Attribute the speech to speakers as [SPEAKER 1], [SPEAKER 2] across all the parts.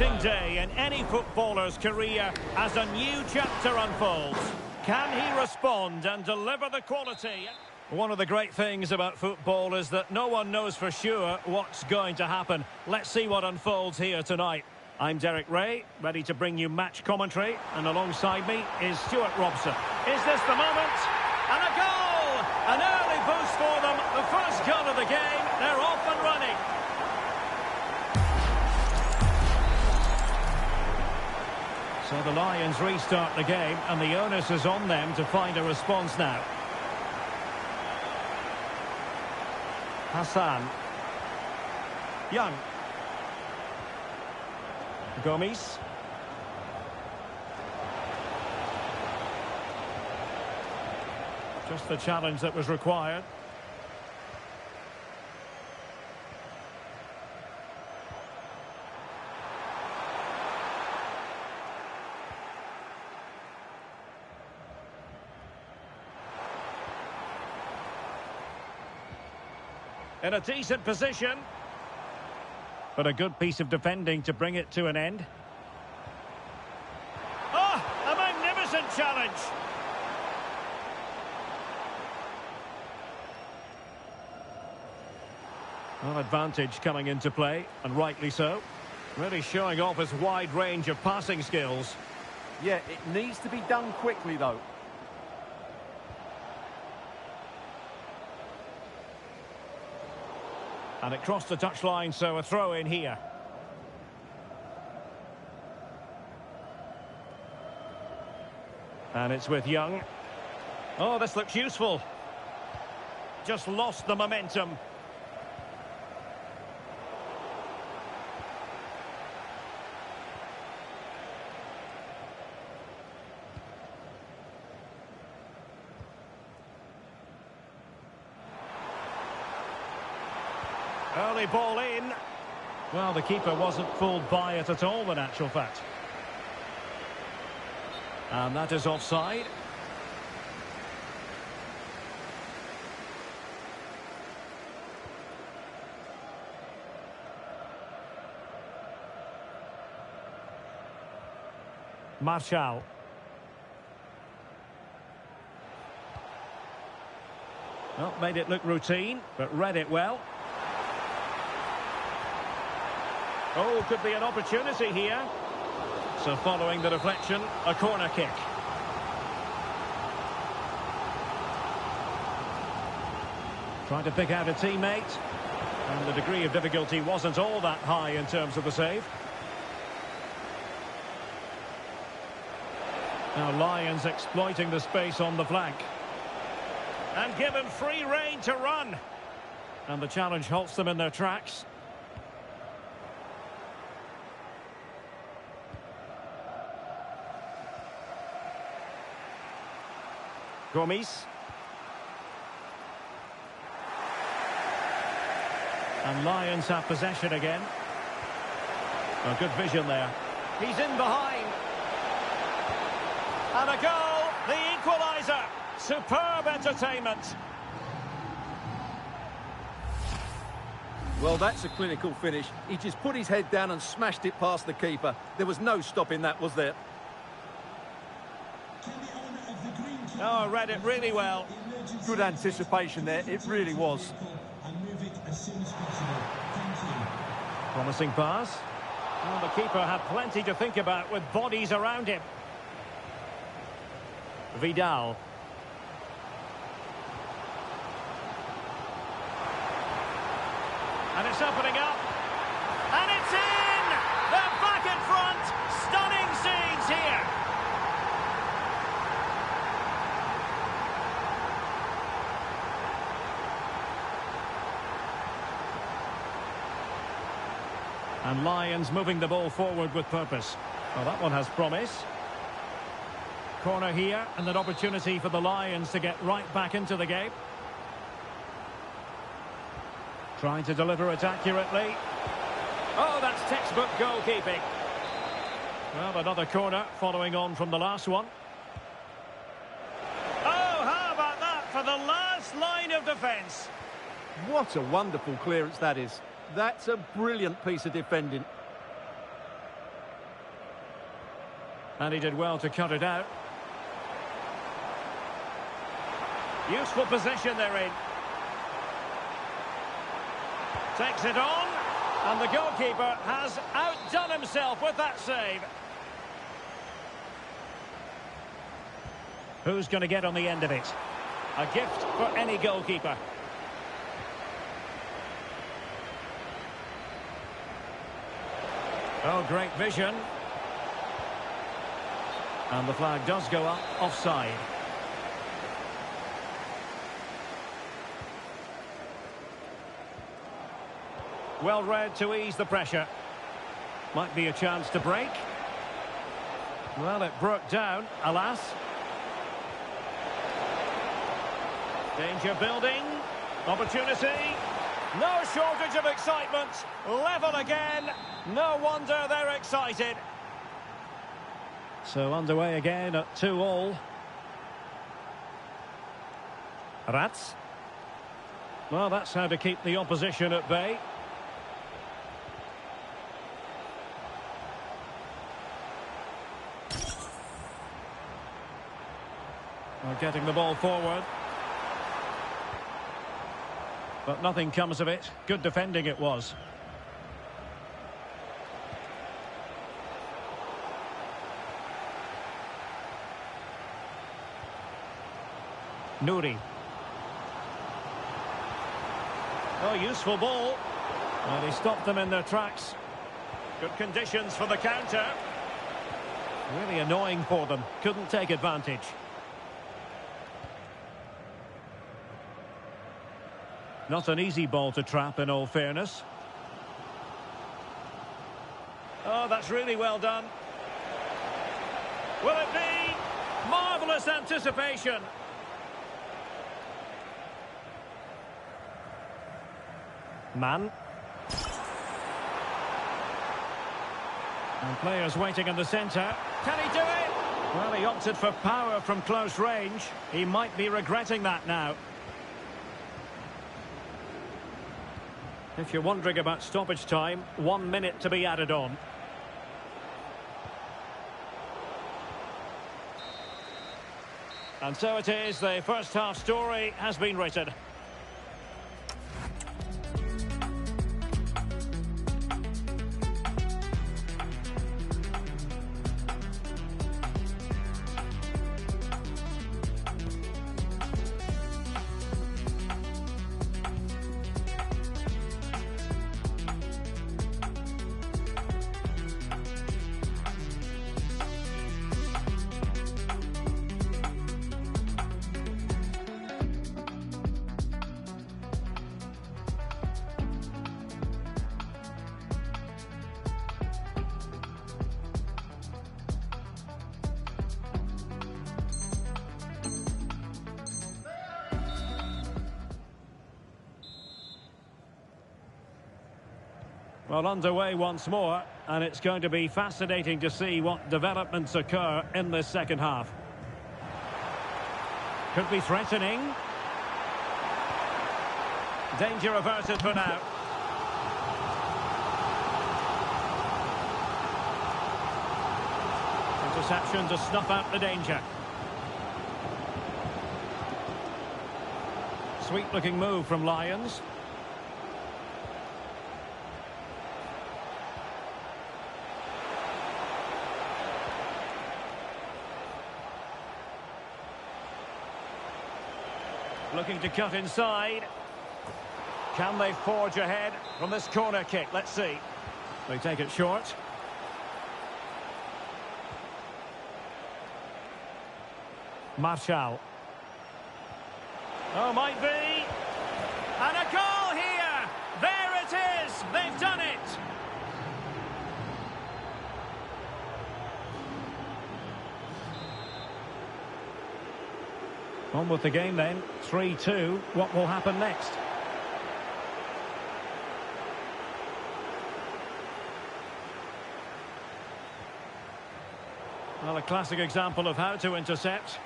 [SPEAKER 1] exciting day in any footballer's career as a new chapter unfolds. Can he respond and deliver the quality? One of the great things about football is that no one knows for sure what's going to happen. Let's see what unfolds here tonight. I'm Derek Ray, ready to bring you match commentary, and alongside me is Stuart Robson. Is this the moment? And a goal! An early boost for them, the first goal of the game. They're off and running. So the Lions restart the game, and the onus is on them to find a response now. Hassan. Young. Gomes. Just the challenge that was required. In a decent position. But a good piece of defending to bring it to an end. Oh, a magnificent challenge. An advantage coming into play, and rightly so. Really showing off his wide range of passing skills.
[SPEAKER 2] Yeah, it needs to be done quickly, though.
[SPEAKER 1] And it crossed the touchline, so a throw in here. And it's with Young. Oh, this looks useful. Just lost the momentum. Early ball in. Well, the keeper wasn't fooled by it at all, in actual fact. And that is offside. Martial. Well, made it look routine, but read it well. Oh, could be an opportunity here. So following the deflection, a corner kick. Trying to pick out a teammate. And the degree of difficulty wasn't all that high in terms of the save. Now Lions exploiting the space on the flank. And given free rein to run. And the challenge halts them in their tracks. Gomes. And Lions have possession again. A good vision there. He's in behind. And a goal, the equaliser. Superb entertainment.
[SPEAKER 2] Well, that's a clinical finish. He just put his head down and smashed it past the keeper. There was no stopping that, was there?
[SPEAKER 1] Oh, read it really well.
[SPEAKER 2] Good anticipation there, it really was.
[SPEAKER 1] Promising pass. Well, the keeper had plenty to think about with bodies around him. Vidal. And it's opening up. And it's in! They're back in front! Stunning scenes here! And Lions moving the ball forward with purpose. Well, that one has promise. Corner here, and an opportunity for the Lions to get right back into the game. Trying to deliver it accurately. Oh, that's textbook goalkeeping. Well, another corner following on from the last one. Oh, how about that for the last line of defence?
[SPEAKER 2] What a wonderful clearance that is. That's a brilliant piece of defending.
[SPEAKER 1] And he did well to cut it out. Useful position they're in. Takes it on. And the goalkeeper has outdone himself with that save. Who's going to get on the end of it? A gift for any goalkeeper. Oh, great vision. And the flag does go up, offside. Well read to ease the pressure. Might be a chance to break. Well, it broke down, alas. Danger building. Opportunity. No shortage of excitement. Level again. No wonder they're excited. So underway again at 2-2. Rats. Well, that's how to keep the opposition at bay. Well, getting the ball forward. But nothing comes of it. Good defending it was. Nouri. Oh, useful ball. Well, he stopped them in their tracks. Good conditions for the counter. Really annoying for them. Couldn't take advantage. Not an easy ball to trap, in all fairness. Oh, that's really well done. Will it be? Marvellous anticipation. Man. And players waiting in the centre. Can he do it? Well, he opted for power from close range. He might be regretting that now. If you're wondering about stoppage time, 1 minute to be added on. And so it is, the first half story has been written. Well, underway once more, and it's going to be fascinating to see what developments occur in this second half. Could be threatening. Danger averted for now. Interception to snuff out the danger. Sweet-looking move from Lions. Looking to cut inside. Can they forge ahead from this corner kick? Let's see. They take it short. Martial. Oh, might be. And a goal here. There it is. They've done it. On with the game then, 3-2. What will happen next? Well, a classic example of how to intercept.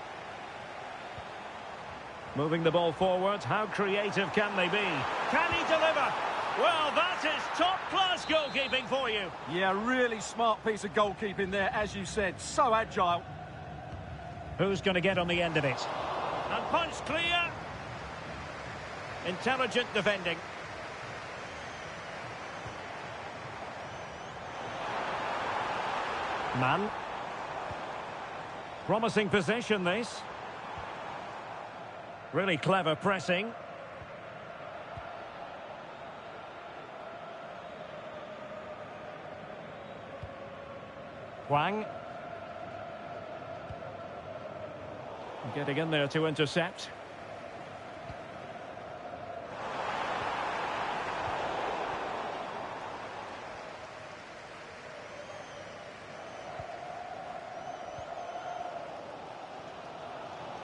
[SPEAKER 1] Moving the ball forward, how creative can they be? Can he deliver? Well, that is top-class goalkeeping for you.
[SPEAKER 2] Yeah, really smart piece of goalkeeping there, as you said. So agile.
[SPEAKER 1] Who's going to get on the end of it? And punch clear. Intelligent defending. Man. Promising possession, this. Really clever pressing. Hwang. Getting in there to intercept.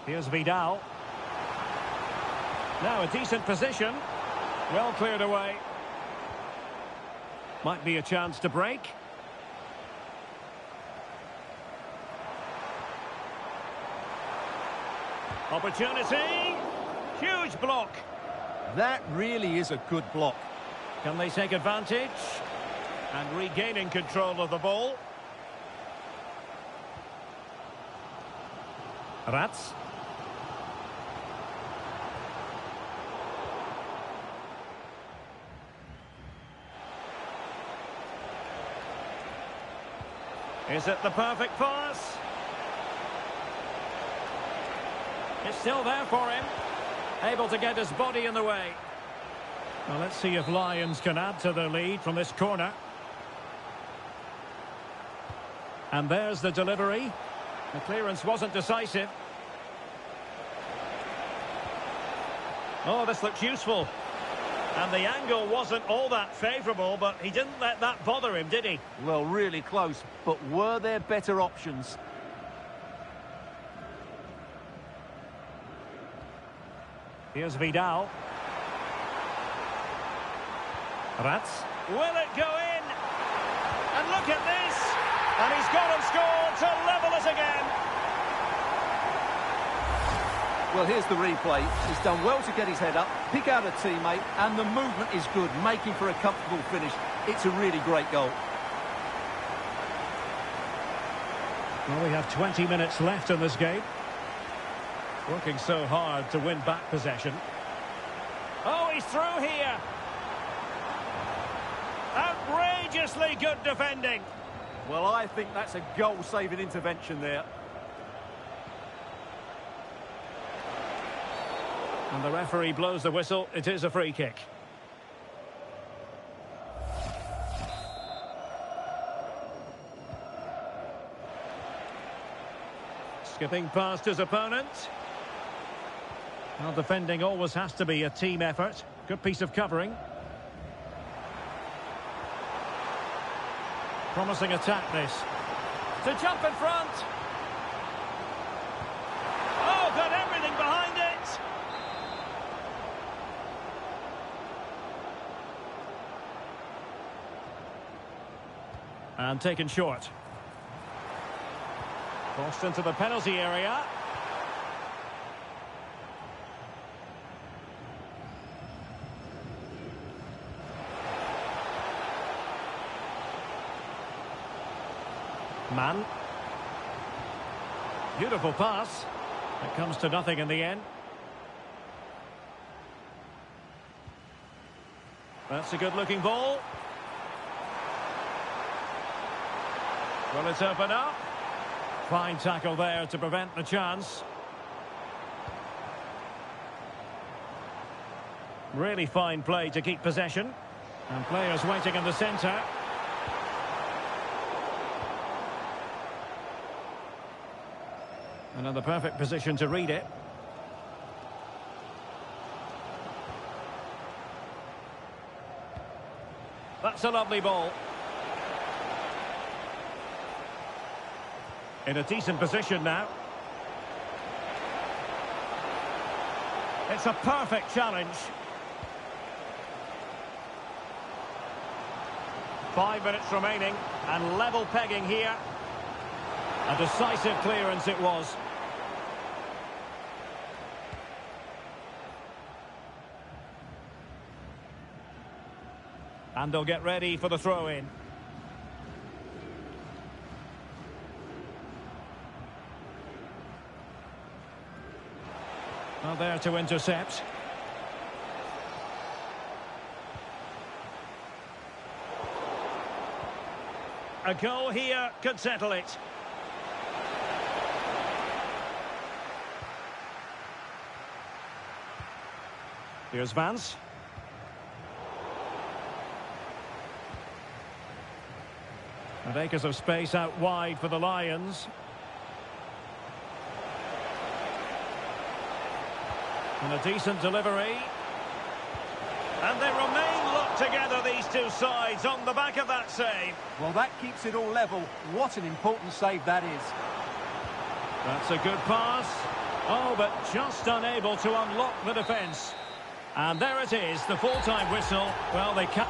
[SPEAKER 1] Here's Vidal. Now a decent position. Well cleared away. Might be a chance to break. Opportunity. Huge block.
[SPEAKER 2] That really is a good block.
[SPEAKER 1] Can they take advantage? And regaining control of the ball. Rats. Is it the perfect pass? It's still there for him. Able to get his body in the way. Well, let's see if Lions can add to their lead from this corner. And there's the delivery. The clearance wasn't decisive. Oh, this looks useful. And the angle wasn't all that favourable, but he didn't let that bother him, did he?
[SPEAKER 2] Well, really close, but were there better options?
[SPEAKER 1] Here's Vidal. Rats. Will it go in? And look at this! And he's got him scored to level us again.
[SPEAKER 2] Well, here's the replay. He's done well to get his head up, pick out a teammate, and the movement is good, making for a comfortable finish. It's a really great goal.
[SPEAKER 1] Well, we have 20 minutes left in this game. Working so hard to win back possession. Oh, he's through here. Outrageously good defending.
[SPEAKER 2] Well, I think that's a goal-saving intervention there.
[SPEAKER 1] And the referee blows the whistle. It is a free kick. Skipping past his opponent. Well, defending always has to be a team effort. Good piece of covering. Promising attack, this. To jump in front. Oh, got everything behind it. And taken short. Crossed into the penalty area. Man. Beautiful pass. It comes to nothing in the end. That's a good-looking ball. Well, it's open up. Fine tackle there to prevent the chance. Really fine play to keep possession. And players waiting in the centre. And in the perfect position to read it. That's a lovely ball. In a decent position now. It's a perfect challenge. 5 minutes remaining and level pegging here. A decisive clearance it was. And they'll get ready for the throw-in. Well, there to intercept. A goal here could settle it. Here's Vance. And acres of space out wide for the Lions. And a decent delivery. And they remain locked together, these two sides, on the back of that save.
[SPEAKER 2] Well, that keeps it all level. What an important save that is.
[SPEAKER 1] That's a good pass. Oh, but just unable to unlock the defence. And there it is, the full-time whistle. Well, they can't...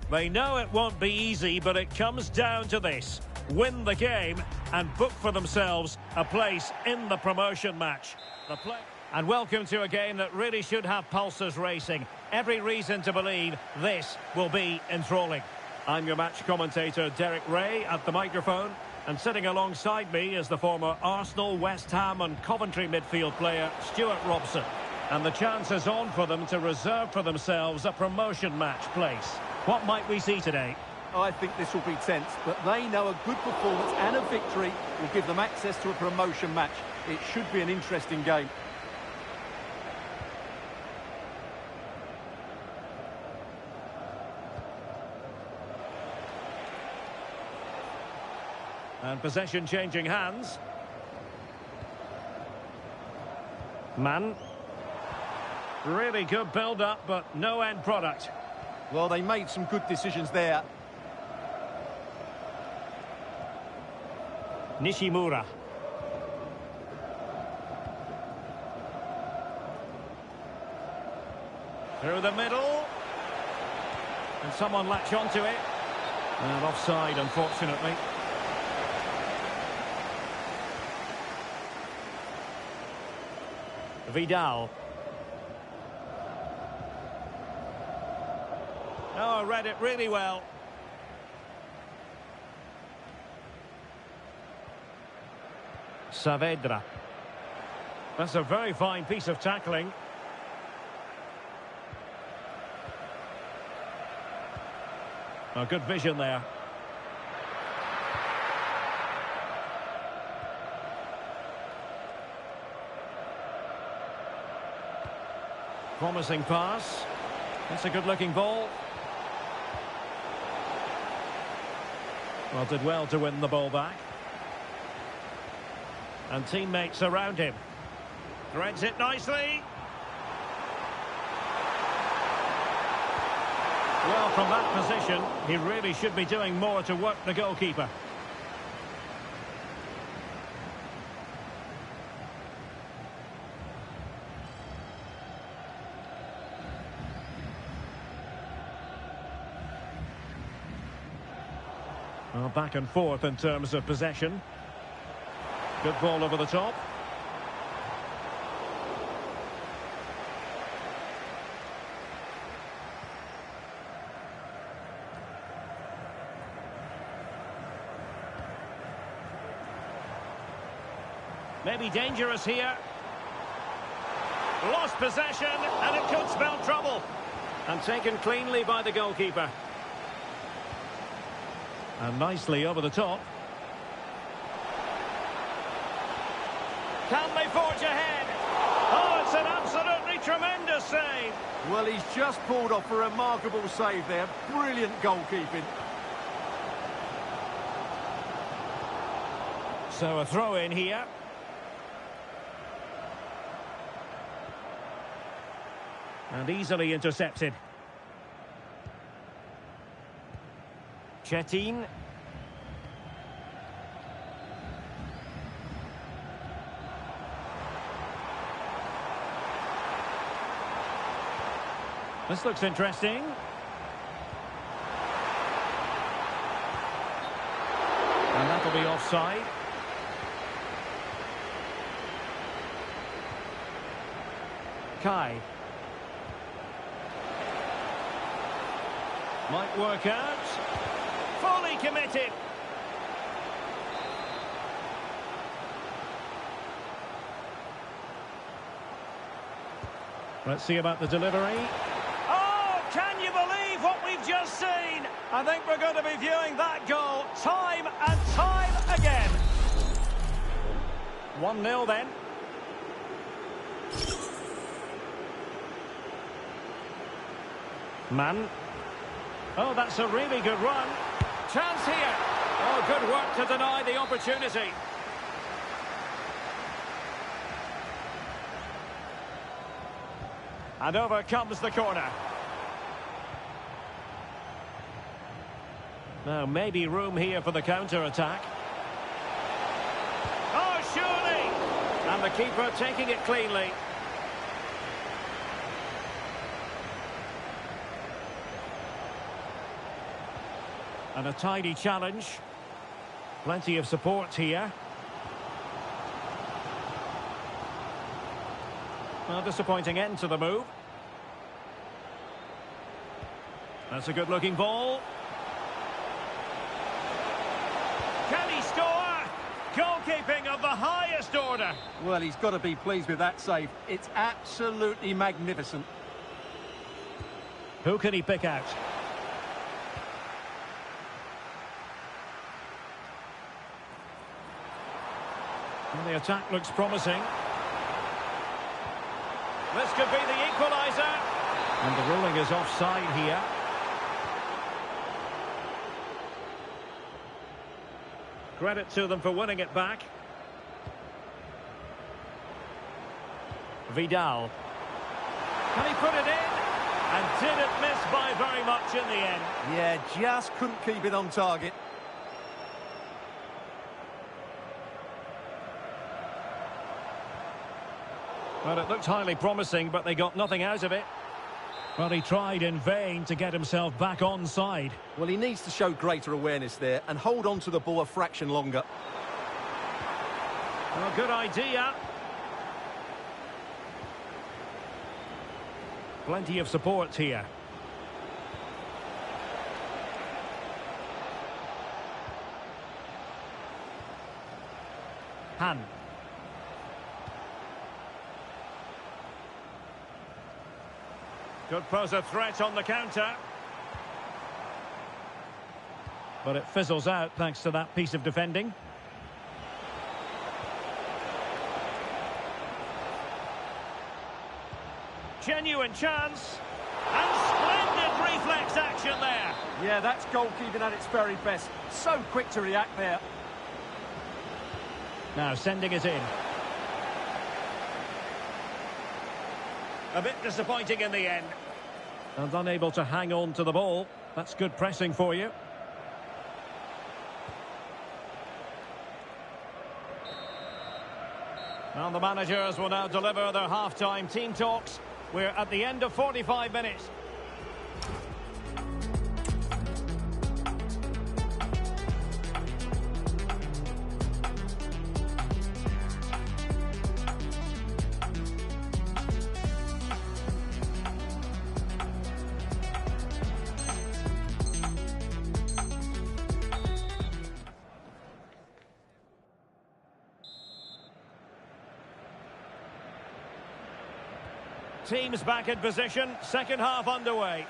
[SPEAKER 1] They know it won't be easy, but it comes down to this. Win the game and book for themselves a place in the promotion match. And welcome to a game that really should have pulses racing. Every reason to believe this will be enthralling. I'm your match commentator, Derek Ray, at the microphone. And sitting alongside me is the former Arsenal, West Ham and Coventry midfield player, Stuart Robson. And the chance is on for them to reserve for themselves a promotion match place. What might we see today?
[SPEAKER 2] I think this will be tense, but they know a good performance and a victory will give them access to a promotion match. It should be an interesting game.
[SPEAKER 1] And possession changing hands. Man. Really good build-up, but no end product.
[SPEAKER 2] Well, they made some good decisions there.
[SPEAKER 1] Nishimura. Through the middle. And someone latch onto it. And offside, unfortunately. Vidal. Oh, read it really well. Saavedra. That's a very fine piece of tackling. Oh, good vision there. Promising pass. That's a good-looking ball. Well, did well to win the ball back. And teammates around him. Threads it nicely. Well, from that position, he really should be doing more to work the goalkeeper. Well, back and forth in terms of possession. Good ball over the top. Maybe dangerous here. Lost possession, and it could spell trouble. And taken cleanly by the goalkeeper. And nicely over the top. Can they forge ahead? Oh, it's an absolutely tremendous save.
[SPEAKER 2] Well, he's just pulled off a remarkable save there. Brilliant goalkeeping.
[SPEAKER 1] So a throw in here. And easily intercepted. Chetin. This looks interesting. And that'll be offside. Kai. Might work out. Fully committed. Let's see about the delivery. Oh, can you believe what we've just seen? I think we're going to be viewing that goal time and time again. 1-0 then. Man. Oh, that's a really good run. Chance here. Oh, good work to deny the opportunity. And over comes the corner. Now, maybe room here for the counter-attack. Oh, surely! And the keeper taking it cleanly. And a tidy challenge. Plenty of support here. Well, disappointing end to the move. That's a good-looking ball. Can he score? Goalkeeping of the highest order.
[SPEAKER 2] Well, he's got to be pleased with that save. It's absolutely magnificent.
[SPEAKER 1] Who can he pick out? And the attack looks promising. This could be the equaliser. And the ruling is offside here. Credit to them for winning it back. Vidal. Can he put it in? And didn't miss by very much in the end.
[SPEAKER 2] Yeah, just couldn't keep it on target.
[SPEAKER 1] Well, it looked highly promising, but they got nothing out of it. Well, he tried in vain to get himself back onside.
[SPEAKER 2] Well, he needs to show greater awareness there and hold on to the ball a fraction longer.
[SPEAKER 1] Well, good idea. Plenty of support here. Han. Could pose a threat on the counter. But it fizzles out thanks to that piece of defending. Genuine chance. And splendid reflex action there.
[SPEAKER 2] Yeah, that's goalkeeping at its very best. So quick to react there.
[SPEAKER 1] Now sending it in. A bit disappointing in the end. And unable to hang on to the ball. That's good pressing for you. And the managers will now deliver their half-time team talks. We're at the end of 45 minutes. Teams back in position, second half underway.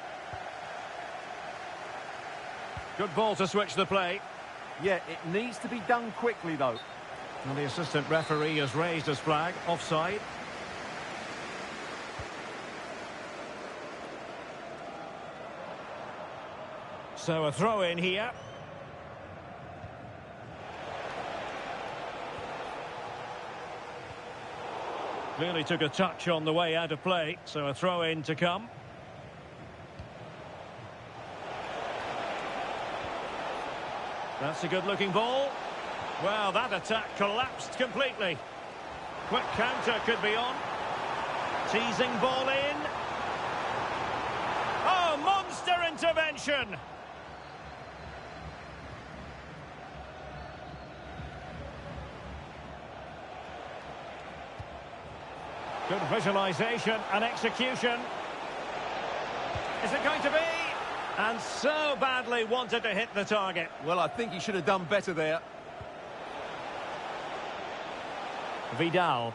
[SPEAKER 1] Good ball to switch the play.
[SPEAKER 2] Yeah, it needs to be done quickly, though.
[SPEAKER 1] And the assistant referee has raised his flag, offside. So a throw in here. Clearly took a touch on the way out of play, so a throw-in to come. That's a good-looking ball. Well, that attack collapsed completely. Quick counter could be on. Teasing ball in. Oh, monster intervention! Good visualisation and execution. Is it going to be? And so badly wanted to hit the target.
[SPEAKER 2] Well, I think he should have done better there.
[SPEAKER 1] Vidal.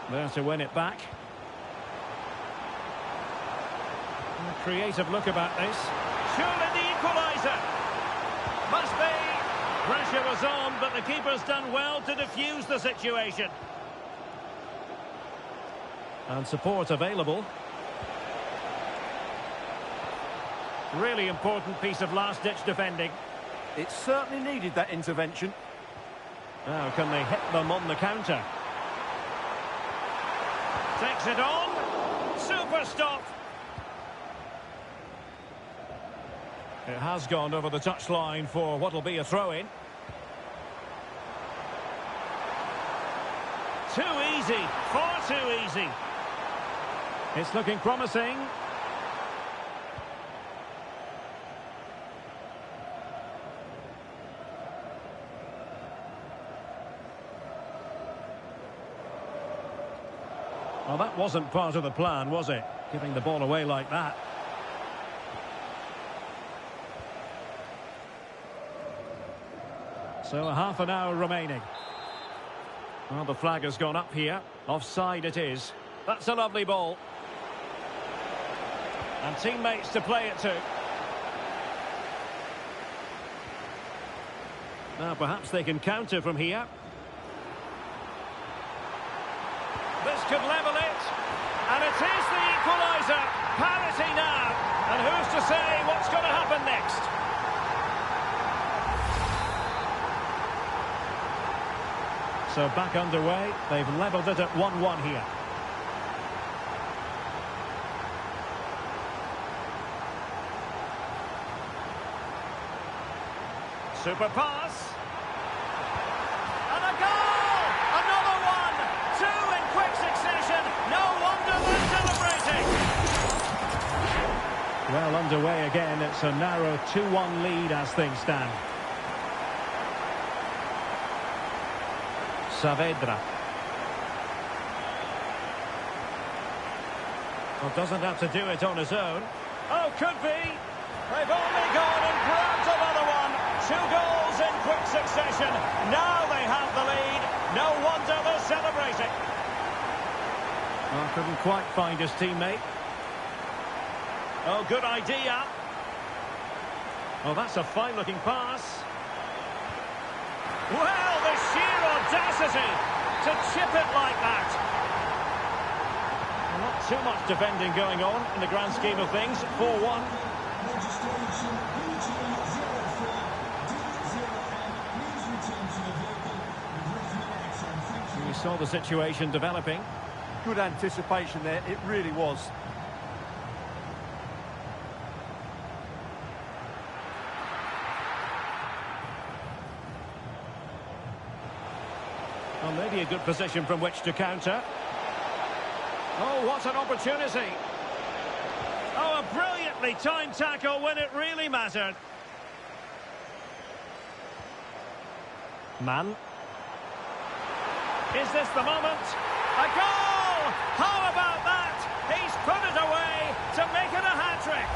[SPEAKER 1] There to win it back. A creative look about this. Surely the equaliser. Must be. Pressure was on, but the keeper's done well to defuse the situation. And support available. Really important piece of last-ditch defending.
[SPEAKER 2] It certainly needed that intervention.
[SPEAKER 1] Now, can they hit them on the counter? Takes it on. Super stop. It has gone over the touchline for what will be a throw-in. Too easy. Far too easy. It's looking promising. Well, that wasn't part of the plan, was it? Giving the ball away like that. So a half an hour remaining. Well, the flag has gone up here. Offside it is. That's a lovely ball. And teammates to play it to. Now perhaps they can counter from here. This could level it. And it is the equaliser. Parity now. And who's to say what's going to happen next? So back underway. They've levelled it at 1-1 here. Super pass. And a goal! Another one! Two in quick succession. No wonder they're celebrating. Well underway again. It's a narrow 2-1 lead as things stand. Saavedra. Well, doesn't have to do it on his own. Oh, could be. They've only gone and grabbed another one. 2 goals in quick succession. Now they have the lead. No wonder they're celebrating. Well, couldn't quite find his teammate. Oh, good idea. Oh, that's a fine-looking pass. Well, the sheer audacity to chip it like that. Well, not too much defending going on in the grand scheme of things. 4-1. We saw the situation developing.
[SPEAKER 2] Good anticipation there, it really was.
[SPEAKER 1] Well, maybe a good position from which to counter. Oh, what an opportunity. Oh, a brilliantly timed tackle when it really mattered. Man. Is this the moment? A goal! How about that? He's put it away to make it a hat-trick.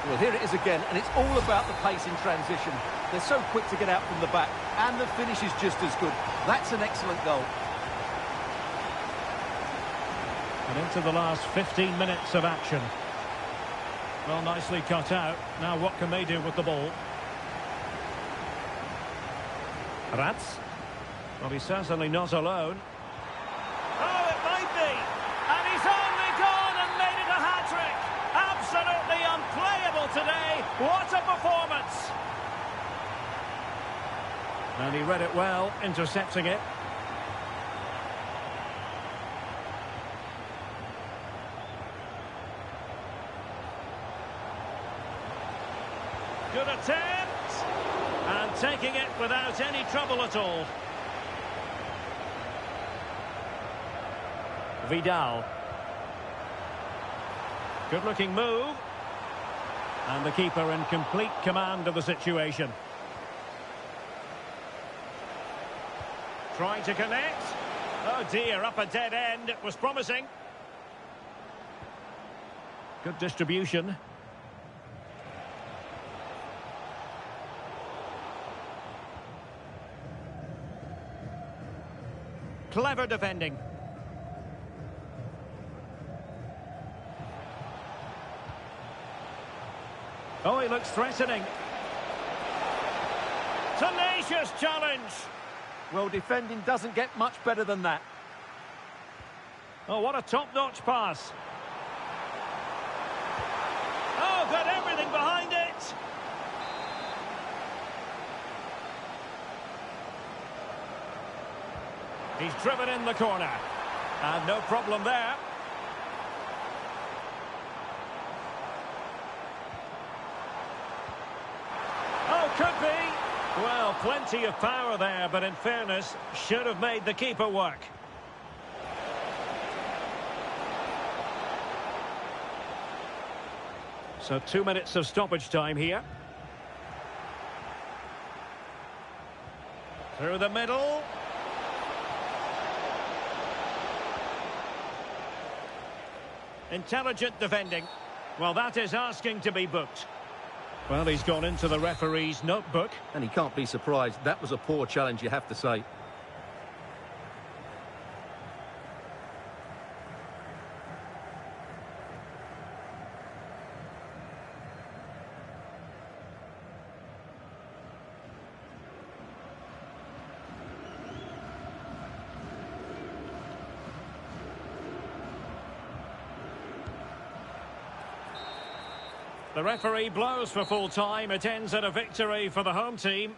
[SPEAKER 2] Well, here it is again, and it's all about the pace in transition. They're so quick to get out from the back, and the finish is just as good. That's an excellent goal.
[SPEAKER 1] And into the last 15 minutes of action. Well, nicely cut out. Now what can they do with the ball? Rats. Well, he's certainly not alone. Oh, it might be. And he's only gone and made it a hat-trick. Absolutely unplayable today. What a performance. And he read it well, intercepting it. Good attempt. And taking it without any trouble at all. Vidal. Good-looking move. And the keeper in complete command of the situation. Trying to connect. Oh dear, up a dead end. It was promising. Good distribution. Clever defending. Oh, he looks threatening. Tenacious challenge.
[SPEAKER 2] Well, defending doesn't get much better than that.
[SPEAKER 1] Oh, what a top-notch pass. Oh, got everything behind it. He's driven in the corner. And no problem there. Oh, could be. Well, plenty of power there, but in fairness, should have made the keeper work. So 2 minutes of stoppage time here. Through the middle. Intelligent defending. Well, that is asking to be booked. Well, he's gone into the referee's notebook.
[SPEAKER 2] And he can't be surprised. That was a poor challenge, you have to say.
[SPEAKER 1] The referee blows for full time. It ends at a victory for the home team.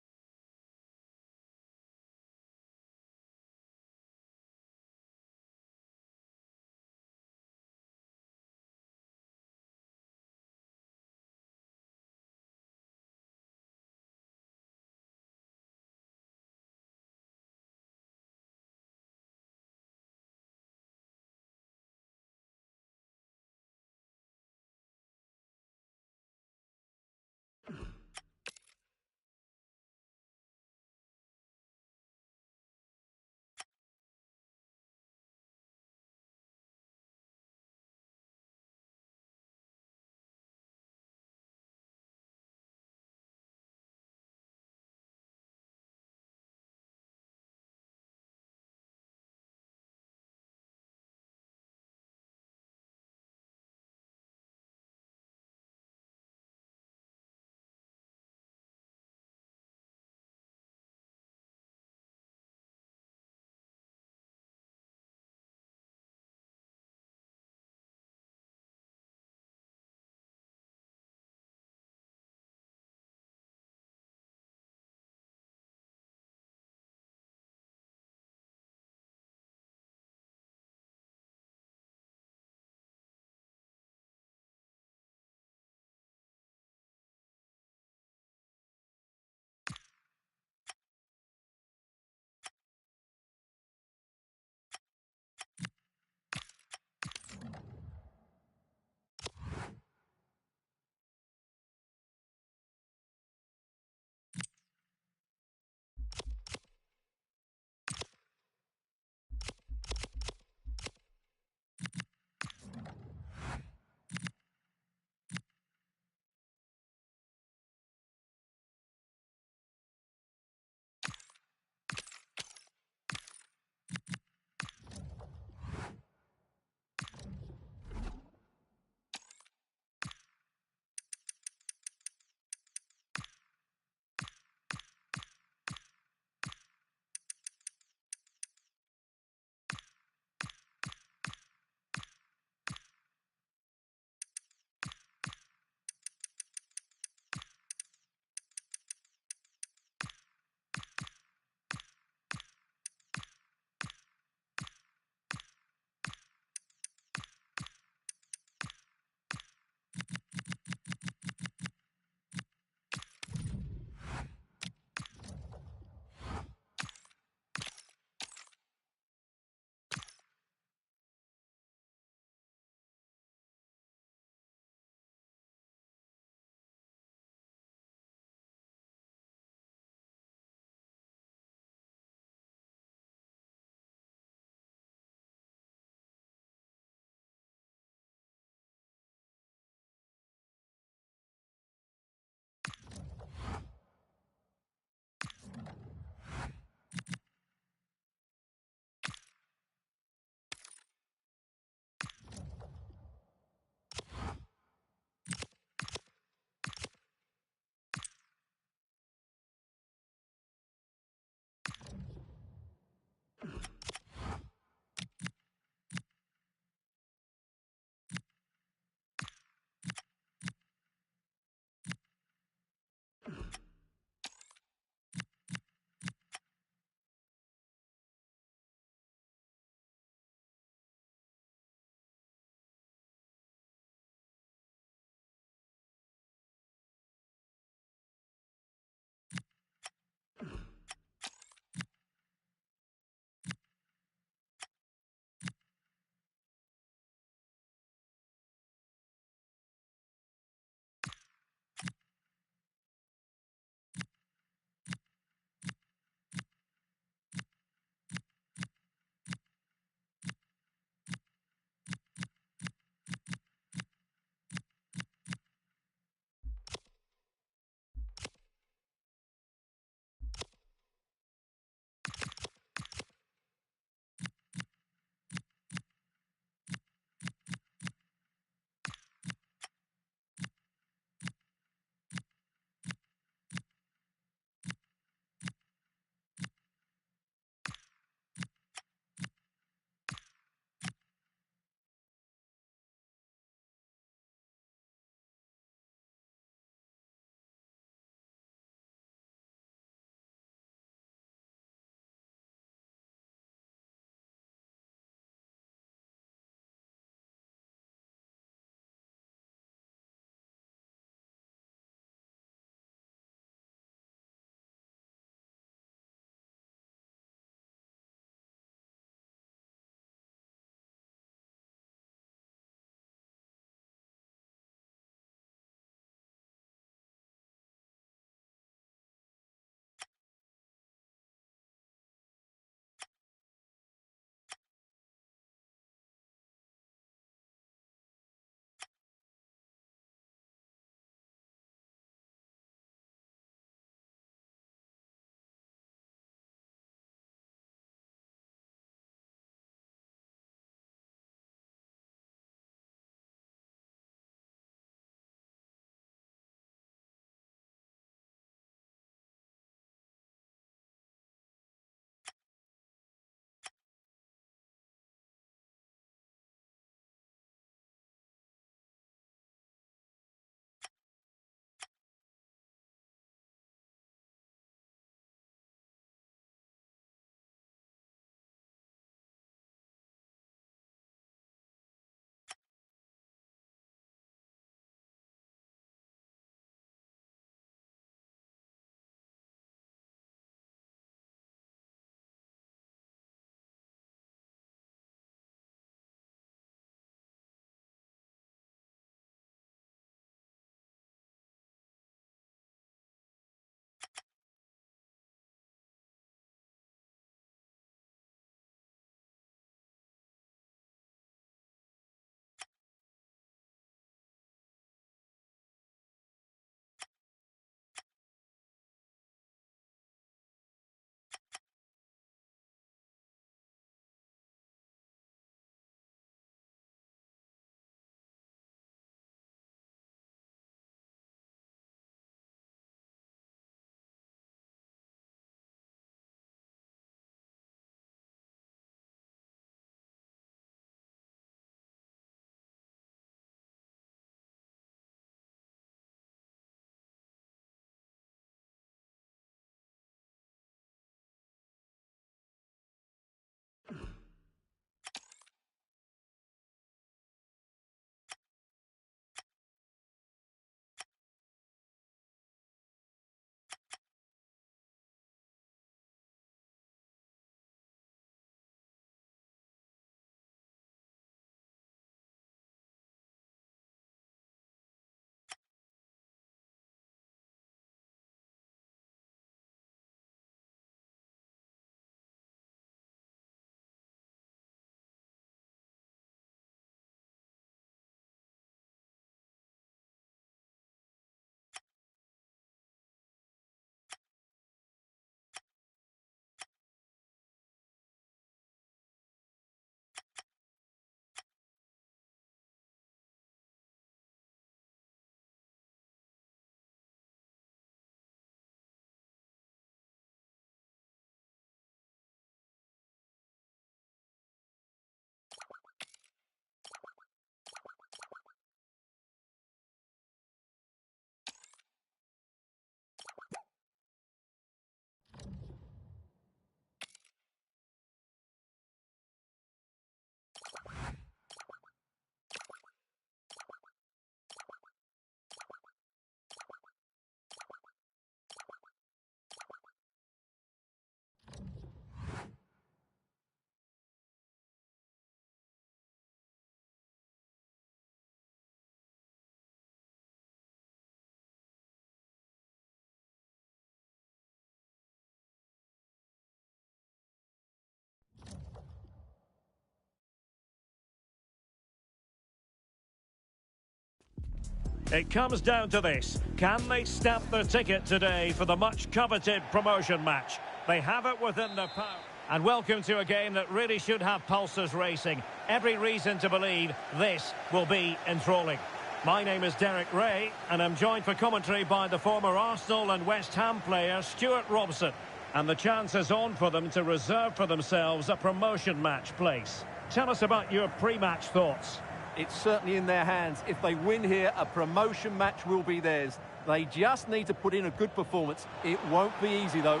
[SPEAKER 1] It comes down to this. Can they stamp their ticket today for the much-coveted promotion match? They have it within their power. And welcome to a game that really should have pulses racing. Every reason to believe this will be enthralling. My name is Derek Ray, and I'm joined for commentary by the former Arsenal and West Ham player Stuart Robson. And the chance is on for them to reserve for themselves a promotion match place. Tell us about your pre-match thoughts.
[SPEAKER 2] It's certainly in their hands. If they win here, a promotion match will be theirs. They just need to put in a good performance. It won't be easy, though.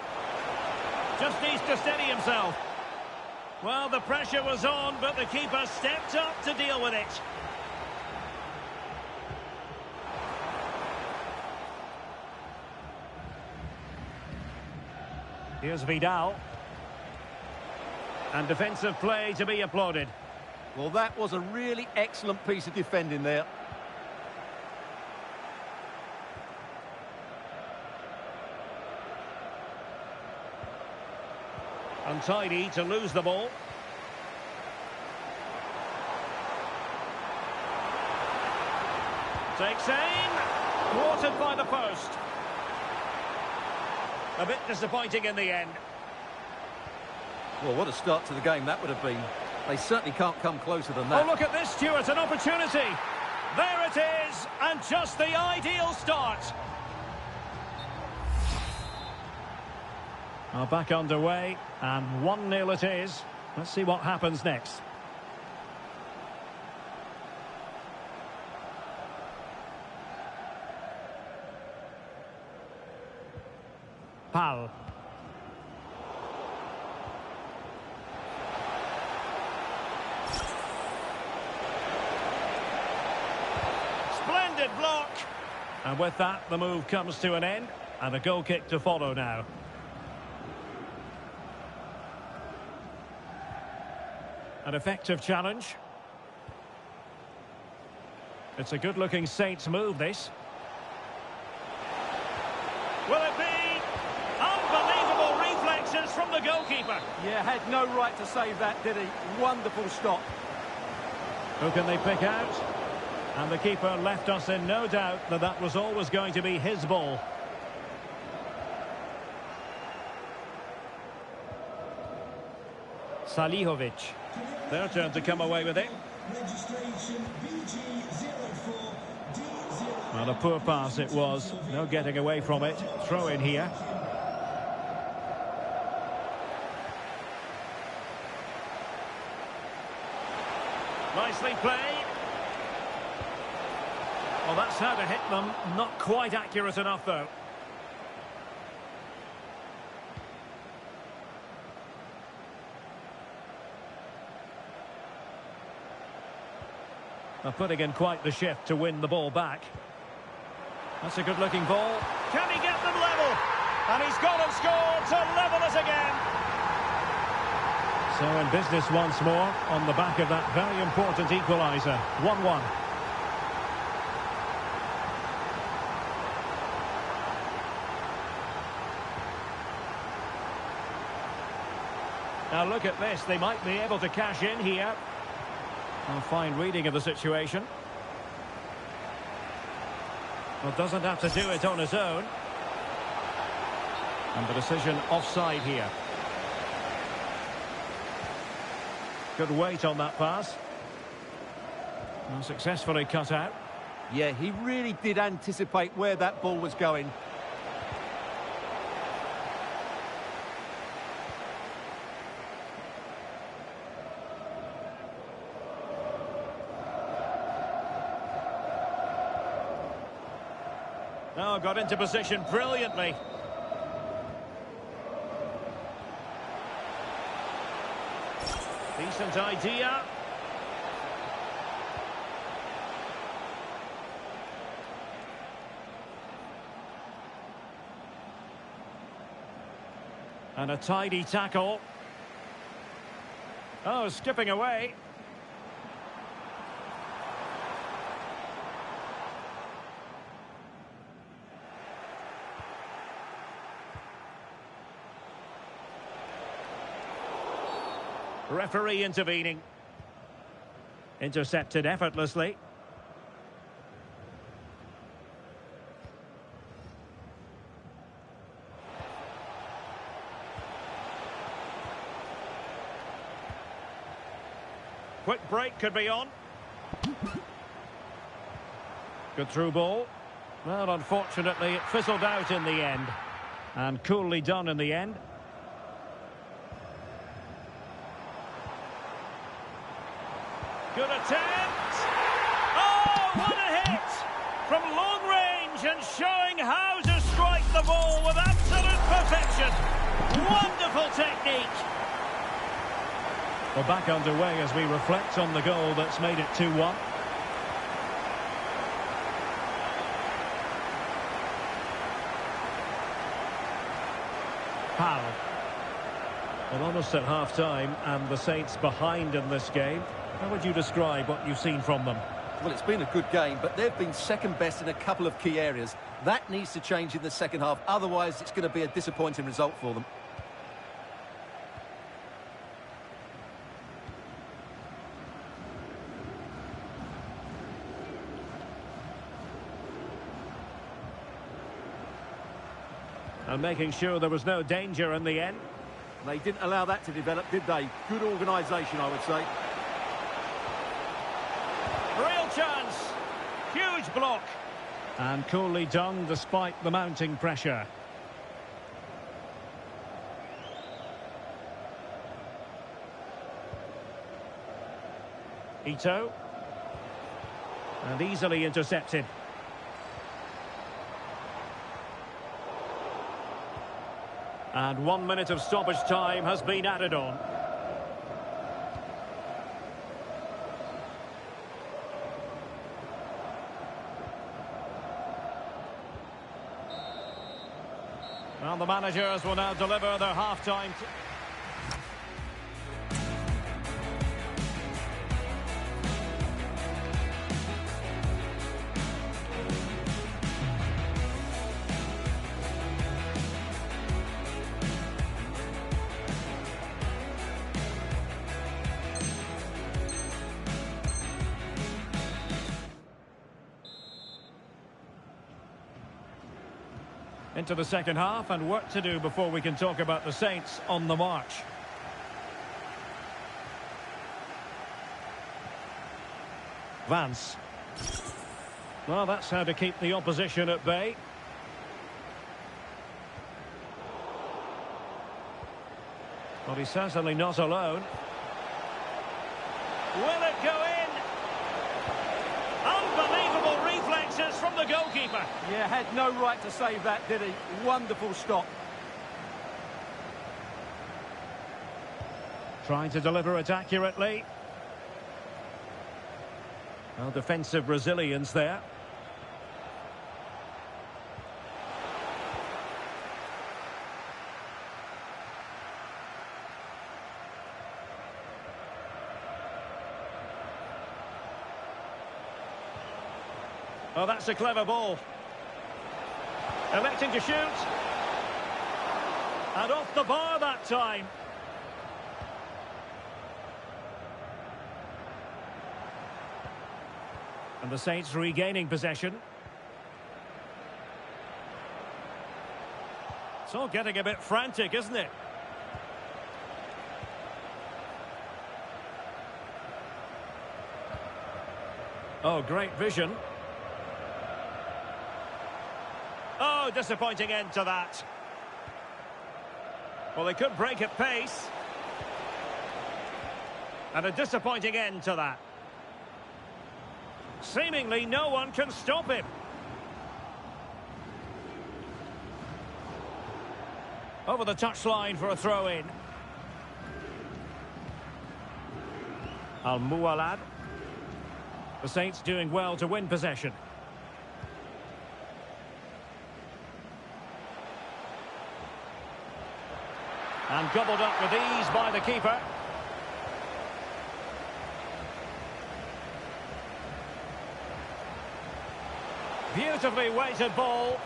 [SPEAKER 1] Just needs to steady himself. Well, the pressure was on, but the keeper stepped up to deal with it. Here's Vidal. And defensive play to be applauded.
[SPEAKER 2] Well, that was a really excellent piece of defending there.
[SPEAKER 1] Untidy to lose the ball. Takes aim. Thwarted by the post. A bit disappointing in the end.
[SPEAKER 2] Well, what a start to the game that would have been. They certainly can't come closer than that.
[SPEAKER 1] Oh, look at this, Stuart, an opportunity. There it is, and just the ideal start. Back underway, and 1-0 it is. Let's see what happens next. Pal. Splendid block. And with that, the move comes to an end, and a goal kick to follow now. An effective challenge. It's a good-looking Saints move, this. Will it be? Unbelievable reflexes from the goalkeeper.
[SPEAKER 2] Yeah, had no right to save that, did he? Wonderful stop.
[SPEAKER 1] Who can they pick out? And the keeper left us in no doubt that that was always going to be his ball. Salihovic. Their turn to come away with it. Well, a poor pass it was. No getting away from it. Throw in here. Nicely played. Well, that's how to hit them. Not quite accurate enough, though. They're putting in quite the shift to win the ball back. That's a good-looking ball. Can he get them level? And he's gone and scored to level it again. So in business once more on the back of that very important equaliser. 1-1. Now look at this. They might be able to cash in here. A fine reading of the situation. Well, doesn't have to do it on his own. And the decision offside here. Good weight on that pass. And successfully cut out.
[SPEAKER 2] Yeah, he really did anticipate where that ball was going.
[SPEAKER 1] Oh, got into position brilliantly. Decent idea. And a tidy tackle. Oh, skipping away. Referee intervening. Intercepted effortlessly. quick break could be on. Good through ball. Well, unfortunately, it fizzled out in the end. And coolly done in the end. Good attempt. Oh, what a hit! From long range and showing how to strike the ball with absolute perfection. Wonderful technique. We're back underway as we reflect on the goal that's made it 2-1. Powell. Well, almost at half-time, and the Saints behind in this game. How would you describe what you've seen from them?
[SPEAKER 2] Well, it's been a good game, but they've been second best in a couple of key areas. That needs to change in the second half, otherwise it's going to be a disappointing result for them.
[SPEAKER 1] And making sure there was no danger in the end.
[SPEAKER 2] They didn't allow that to develop, did they? Good organisation, I would say.
[SPEAKER 1] Real chance. Huge block. And coolly done despite the mounting pressure. Ito. And easily intercepted. And 1 minute of stoppage time has been added on. Well, the managers will now deliver their half-time. Into the second half, and work to do before we can talk about the Saints on the march. Vance. Well, that's how to keep the opposition at bay. Well, he's certainly not alone. Will it go in? Unbelievable reflexes from the goalkeeper.
[SPEAKER 2] Yeah, had no right to save that, did he? Wonderful stop.
[SPEAKER 1] Trying to deliver it accurately. Well, defensive resilience there. Oh, that's a clever ball. Electing to shoot. And off the bar that time. And the Saints regaining possession. It's all getting a bit frantic, isn't it? Oh, great vision. Oh, disappointing end to that. Well, they could break at pace. And a disappointing end to that. Seemingly no one can stop him. Over the touchline for a throw-in. Al-Mualad. The Saints doing well to win possession. And gobbled up with ease by the keeper. Beautifully weighted ball.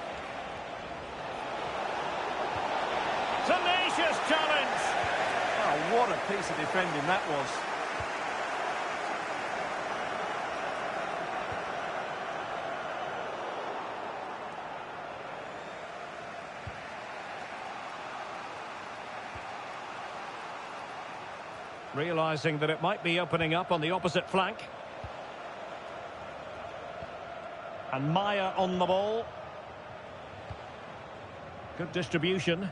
[SPEAKER 1] Tenacious challenge.
[SPEAKER 2] Oh, what a piece of defending that was.
[SPEAKER 1] Realising that it might be opening up on the opposite flank. And Maya on the ball. Good distribution.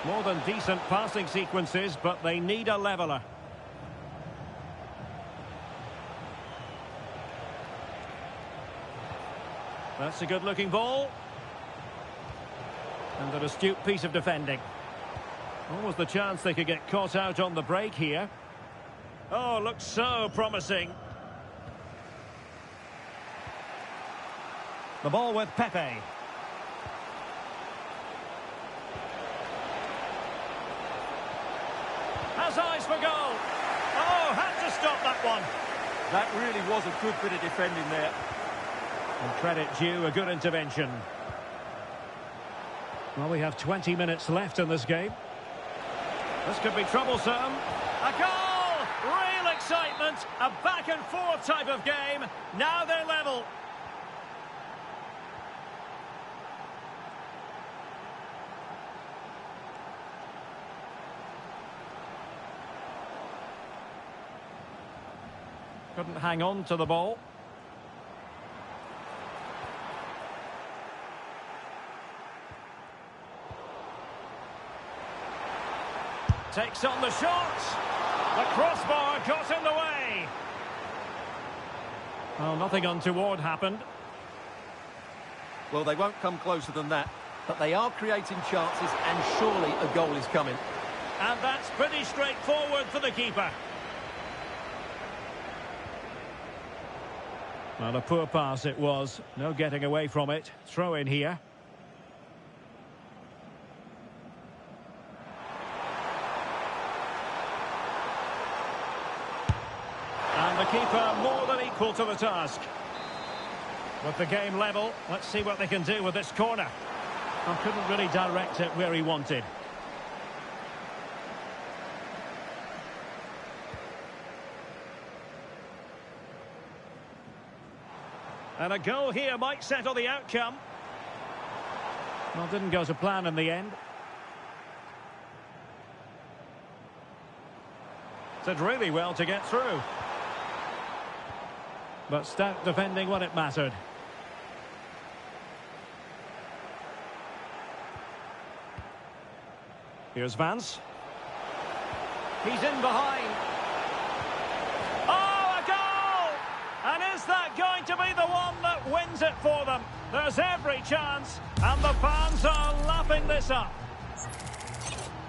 [SPEAKER 1] More than decent passing sequences, but they need a leveller. That's a good-looking ball. And an astute piece of defending. Almost the chance they could get caught out on the break here. Oh, looks so promising. The ball with Pepe. Has eyes for goal. Oh, had to stop that one.
[SPEAKER 2] That really was a good bit of defending there.
[SPEAKER 1] And credit due, a good intervention. Well, we have 20 minutes left in this game. This could be troublesome. A goal! Real excitement. A back-and-forth type of game. Now they're level. Couldn't hang on to the ball. Takes on the shot. The crossbar got in the way. Well, nothing untoward happened.
[SPEAKER 2] Well, they won't come closer than that, but they are creating chances, and surely a goal is coming.
[SPEAKER 1] And that's pretty straightforward for the keeper. Well, a poor pass it was. No getting away from it. Throw in here. And the keeper more than equal to the task. With the game level, let's see what they can do with this corner. I couldn't really direct it where he wanted. And a goal here might settle the outcome. Well, didn't go to plan in the end. Did really well to get through. But stout defending when it mattered. Here's Vance. He's in behind. Oh, a goal! And is that going to be the one that wins it for them? There's every chance, and the fans are lapping this up.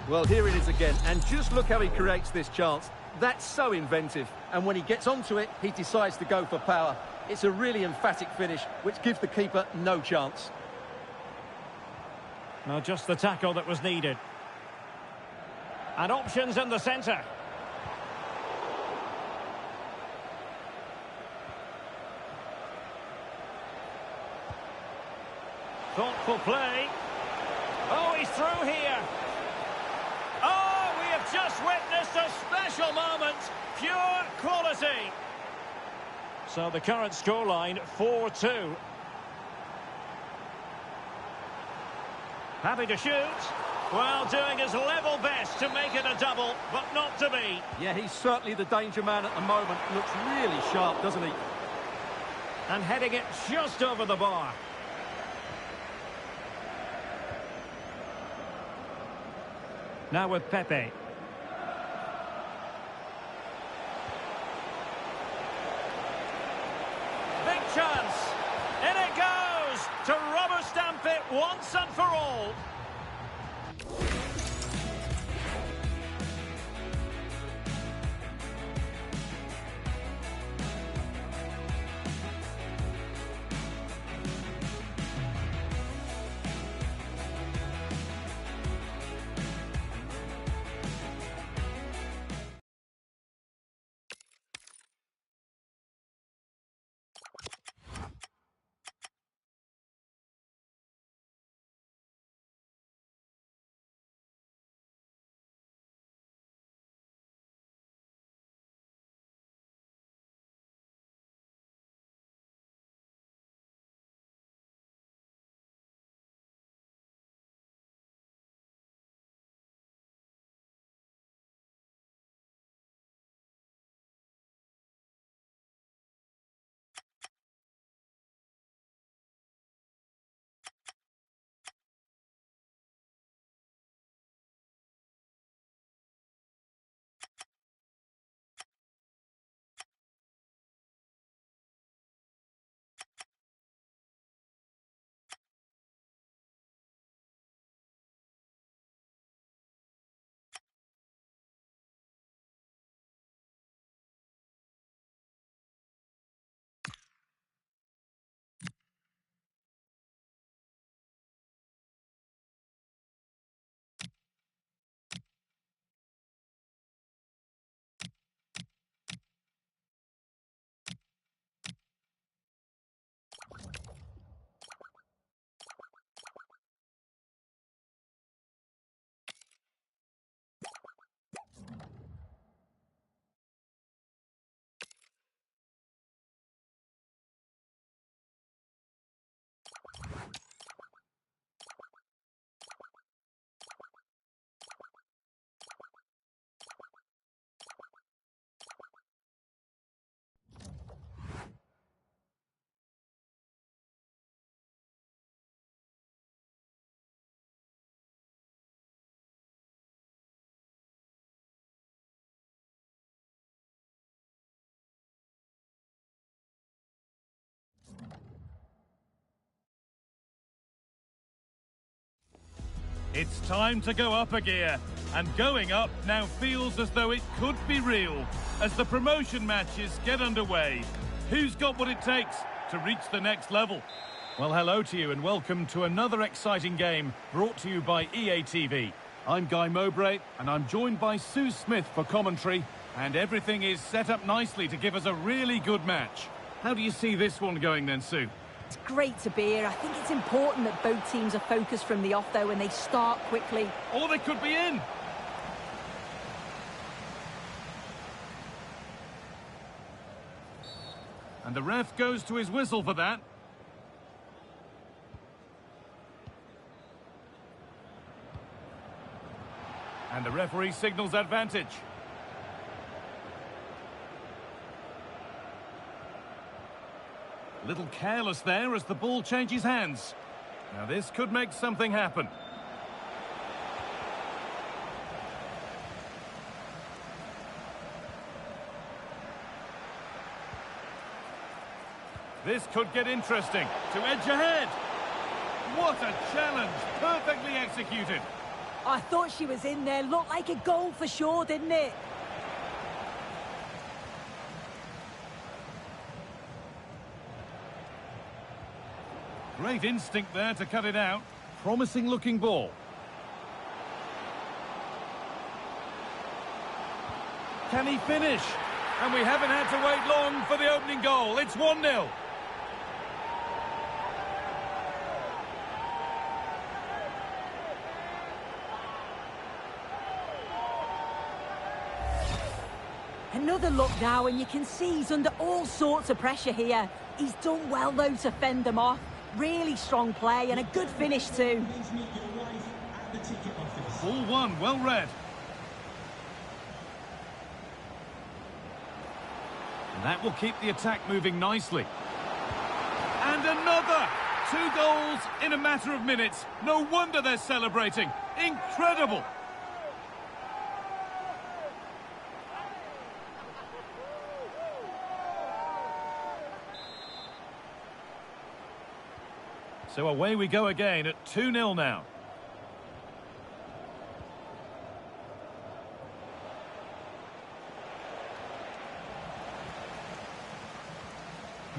[SPEAKER 2] Well, here it is again, and just look how he creates this chance. That's so inventive, and when he gets onto it, he decides to go for power. It's a really emphatic finish, which gives the keeper no chance.
[SPEAKER 1] Now, just the tackle that was needed. And options in the centre. Thoughtful play. Oh, he's through here. Oh, we have just witnessed a special moment. Pure quality. So the current scoreline, 4-2. Happy to shoot. Well, doing his level best to make it a double, but not to be.
[SPEAKER 2] Yeah, he's certainly the danger man at the moment. Looks really sharp, doesn't he?
[SPEAKER 1] And heading it just over the bar. Now with Pepe. Big chance. In it goes to rubber stamp it once and for all.
[SPEAKER 3] It's time to go up a gear, and going up now feels as though it could be real as the promotion matches get underway. Who's got what it takes to reach the next level? Well, hello to you and welcome to another exciting game brought to you by EA TV. I'm Guy Mowbray and I'm joined by Sue Smith for commentary, and everything is set up nicely to give us a really good match. How do you see this one going then, Sue?
[SPEAKER 4] It's great to be here. I think it's important that both teams are focused from the off, though, and they start quickly.
[SPEAKER 3] Or they could be in. And the ref goes to his whistle for that. And the referee signals advantage. A little careless there as the ball changes hands. Now this could make something happen. This could get interesting. To edge ahead. What a challenge. Perfectly executed.
[SPEAKER 4] I thought she was in there. Looked like a goal for sure, didn't it?
[SPEAKER 3] Great instinct there to cut it out. Promising looking ball. Can he finish? And we haven't had to wait long for the opening goal. It's 1-0.
[SPEAKER 4] Another look now, and you can see he's under all sorts of pressure here. He's done well, though, to fend them off. Really strong play and a good finish, too.
[SPEAKER 3] Ball one, well read. And that will keep the attack moving nicely. And another! 2 goals in a matter of minutes. No wonder they're celebrating. Incredible! So away we go again at 2-0 now.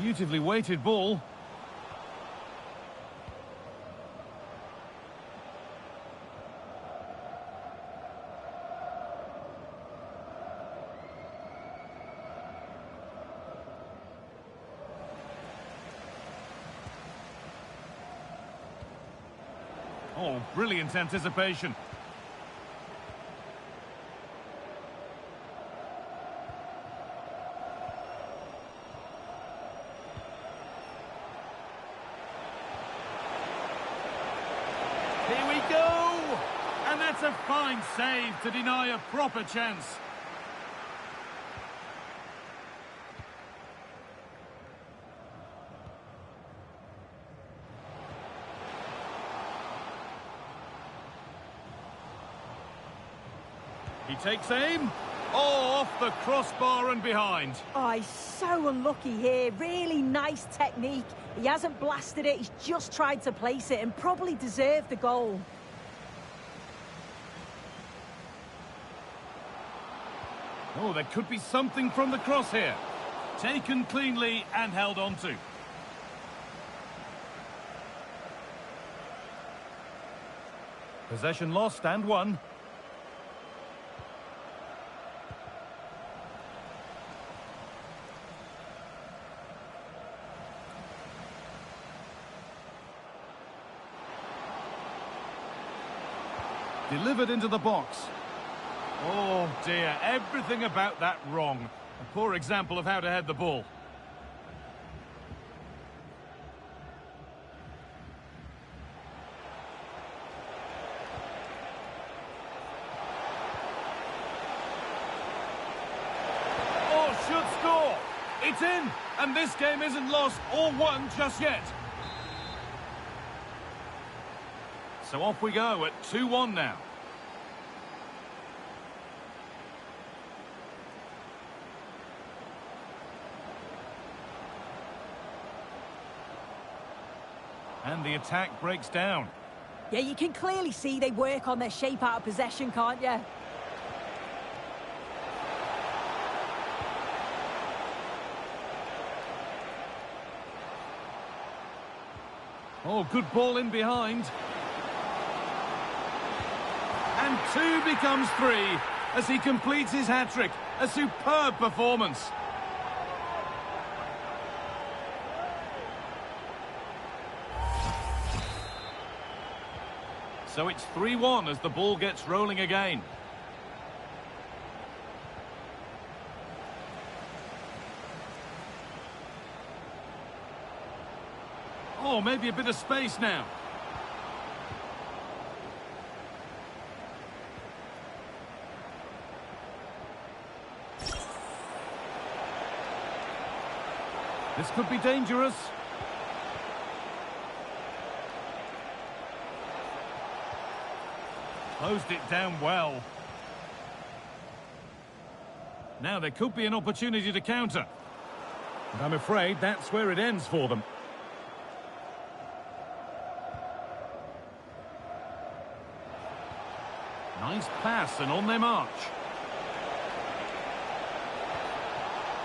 [SPEAKER 3] Beautifully weighted ball. Oh, brilliant anticipation. Here we go! And that's a fine save to deny a proper chance. He takes aim. Oh, off the crossbar and behind.
[SPEAKER 4] Oh, he's so unlucky here. Really nice technique. He hasn't blasted it. He's just tried to place it and probably deserved the goal.
[SPEAKER 3] Oh, there could be something from the cross here. Taken cleanly and held on to. Possession lost and won. Delivered into the box. Oh dear, everything about that wrong. A poor example of how to head the ball. Oh, should score. It's in, and this game isn't lost or won just yet. So off we go at 2-1 now. And the attack breaks down.
[SPEAKER 4] Yeah, you can clearly see they work on their shape out of possession, can't you?
[SPEAKER 3] Oh, good ball in behind. And 2 becomes 3 as he completes his hat-trick. A superb performance. So it's 3-1 as the ball gets rolling again. Oh, maybe a bit of space now. This could be dangerous. Closed it down well. Now there could be an opportunity to counter. But I'm afraid that's where it ends for them. Nice pass and on their march.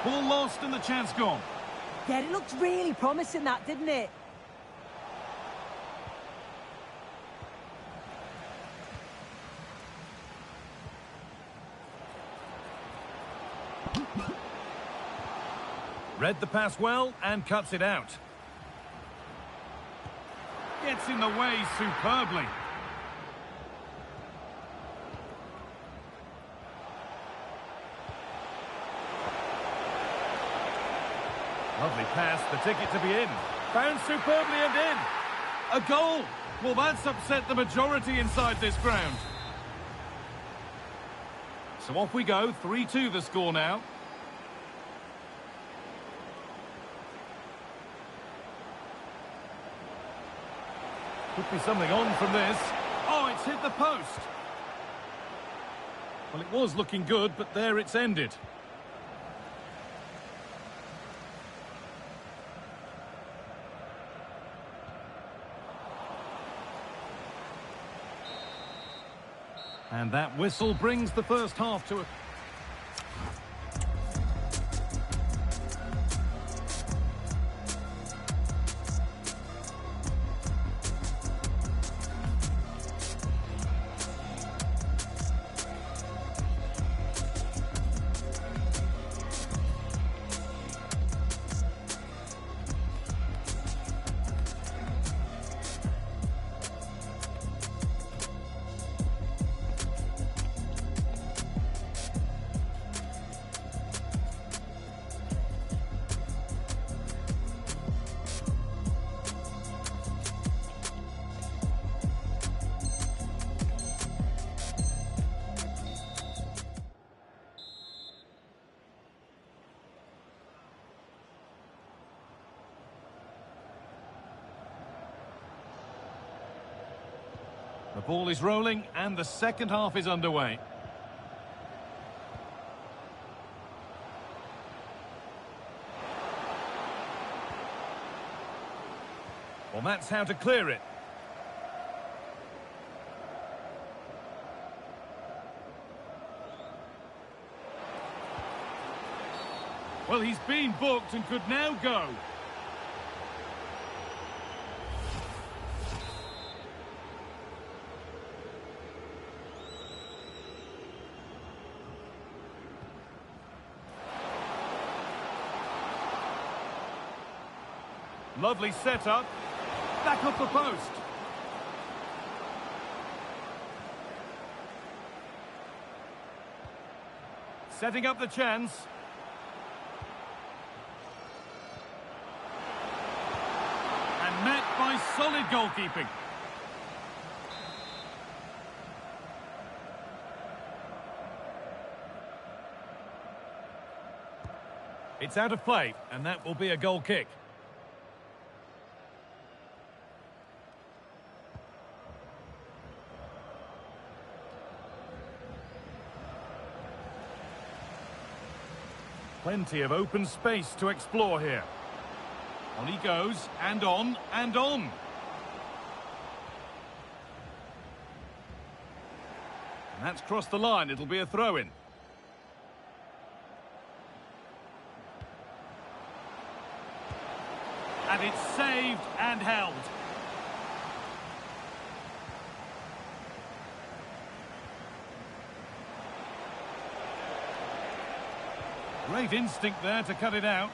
[SPEAKER 3] Ball lost and the chance gone.
[SPEAKER 4] Yeah, it looked really promising, that, didn't it?
[SPEAKER 3] Read the pass well and cuts it out. Gets in the way superbly. Lovely pass, the ticket to be in. Found superbly and in. A goal! Well, that's upset the majority inside this ground. So off we go, 3-2 the score now. Could be something on from this. Oh, it's hit the post. Well, it was looking good, but there it's ended. And that whistle brings the first half to a... The ball is rolling and the second half is underway. Well, that's how to clear it. Well, he's been booked and could now go. Lovely setup. Back off the post. Setting up the chance. And met by solid goalkeeping. It's out of play, and that will be a goal kick. Plenty of open space to explore here. On he goes, and on, and on. That's crossed the line. It'll be a throw-in. And it's saved and held. Great instinct there to cut it out.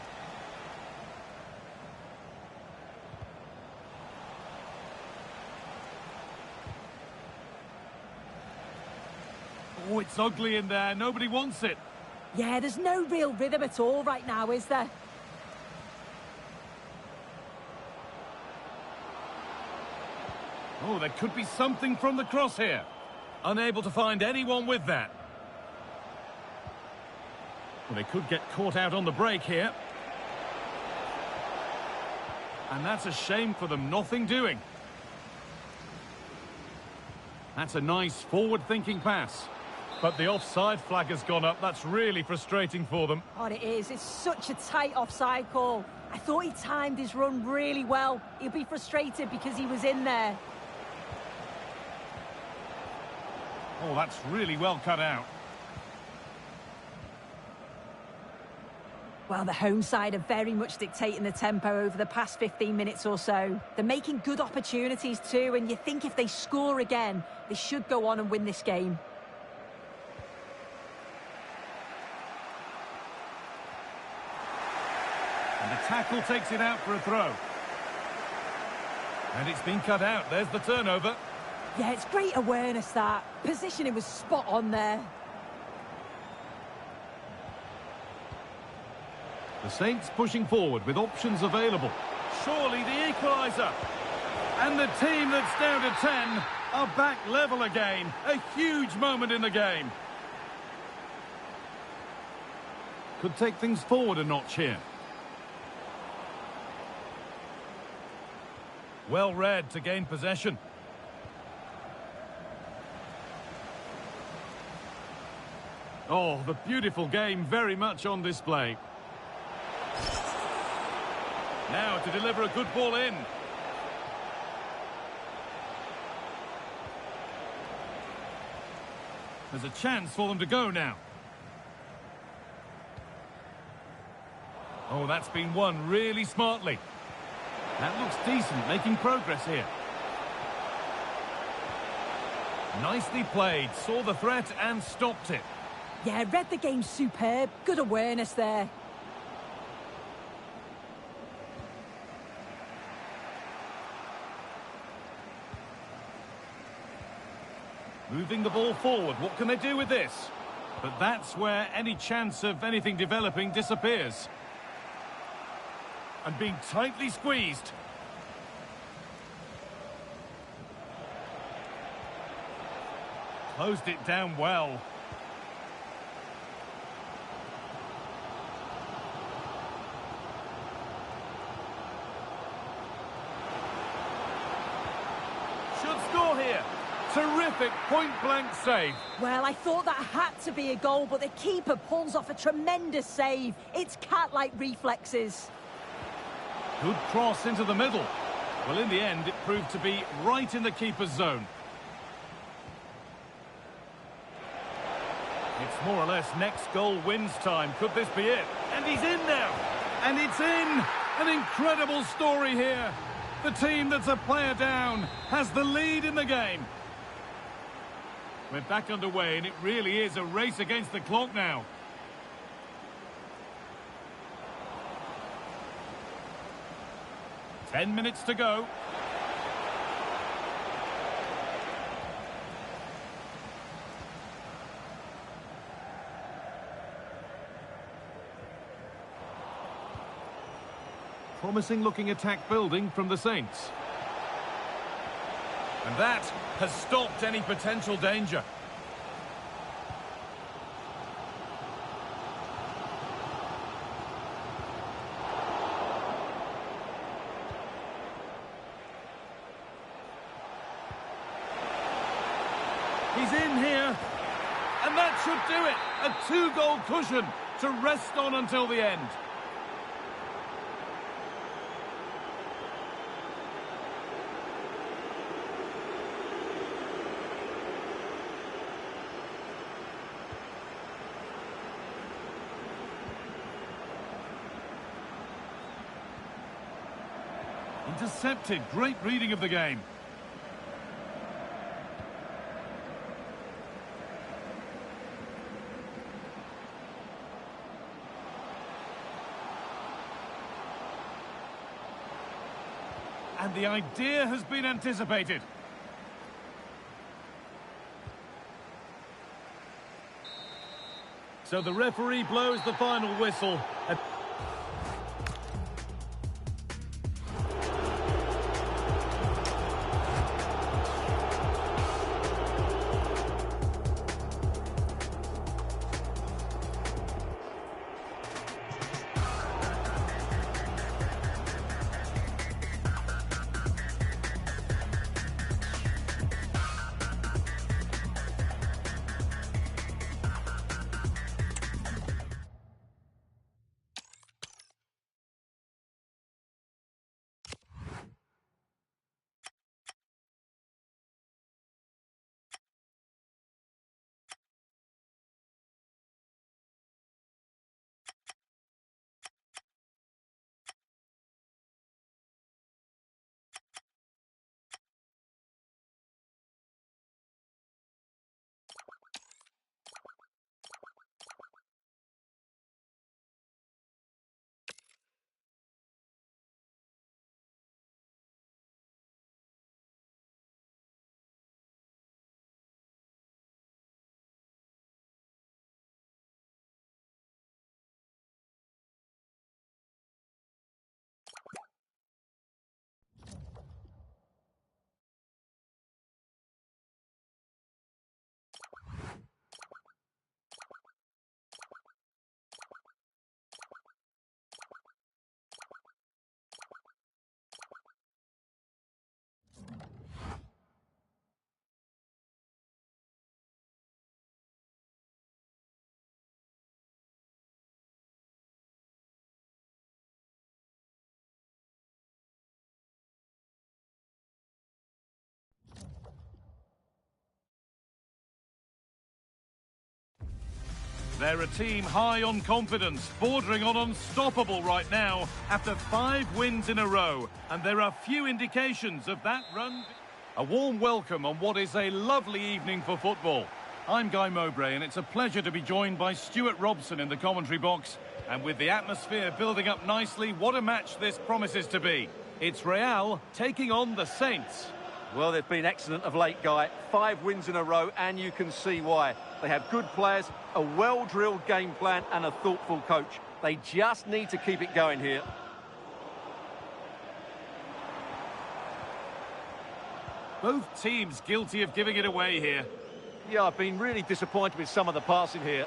[SPEAKER 3] Oh, it's ugly in there. Nobody wants it.
[SPEAKER 4] Yeah, there's no real rhythm at all right now, is there?
[SPEAKER 3] Oh, there could be something from the cross here. Unable to find anyone with that. Well, they could get caught out on the break here. And that's a shame for them. Nothing doing. That's a nice forward-thinking pass. But the offside flag has gone up. That's really frustrating for them.
[SPEAKER 4] Oh, it is. It's such a tight offside call. I thought he timed his run really well. He'll be frustrated because he was in there.
[SPEAKER 3] Oh, that's really well cut out.
[SPEAKER 4] Well, the home side are very much dictating the tempo over the past 15 minutes or so. They're making good opportunities too, and you think if they score again, they should go on and win this game.
[SPEAKER 3] And the tackle takes it out for a throw. And it's been cut out. There's the turnover.
[SPEAKER 4] Yeah, it's great awareness, that. Positioning was spot on there.
[SPEAKER 3] The Saints pushing forward with options available. Surely the equaliser. And the team that's down to 10 are back level again. A huge moment in the game. Could take things forward a notch here. Well read to gain possession. Oh, the beautiful game very much on display. Now to deliver a good ball in. There's a chance for them to go now. Oh, that's been won really smartly. That looks decent, making progress here. Nicely played, saw the threat and stopped it.
[SPEAKER 4] Yeah, read the game superb. Good awareness there.
[SPEAKER 3] Moving the ball forward, what can they do with this? But that's where any chance of anything developing disappears. And being tightly squeezed. Closed it down well. Should score here. Terrific point-blank save.
[SPEAKER 4] Well, I thought that had to be a goal, but the keeper pulls off a tremendous save. It's cat-like reflexes.
[SPEAKER 3] Good cross into the middle. Well, in the end, it proved to be right in the keeper's zone. It's more or less next goal wins time. Could this be it? And he's in now. And it's in. An incredible story here. The team that's a player down has the lead in the game. We're back underway, and it really is a race against the clock now. Ten minutes to go. Promising looking attack building from the Saints. And that has stopped any potential danger. He's in here. And that should do it. A two-goal cushion to rest on until the end. Intercepted. Great reading of the game. And the idea has been anticipated. So the referee blows the final whistle. They're a team high on confidence, bordering on unstoppable right now after 5 wins in a row. And there are few indications of that run. A warm welcome on what is a lovely evening for football. I'm Guy Mowbray, and it's a pleasure to be joined by Stuart Robson in the commentary box. And with the atmosphere building up nicely, what a match this promises to be. It's Real taking on the Saints.
[SPEAKER 2] Well, they've been excellent of late, Guy. 5 wins in a row, and you can see why. They have good players, a well-drilled game plan, and a thoughtful coach. They just need to keep it going here.
[SPEAKER 3] Both teams guilty of giving it away here.
[SPEAKER 2] Yeah, I've been really disappointed with some of the passing here.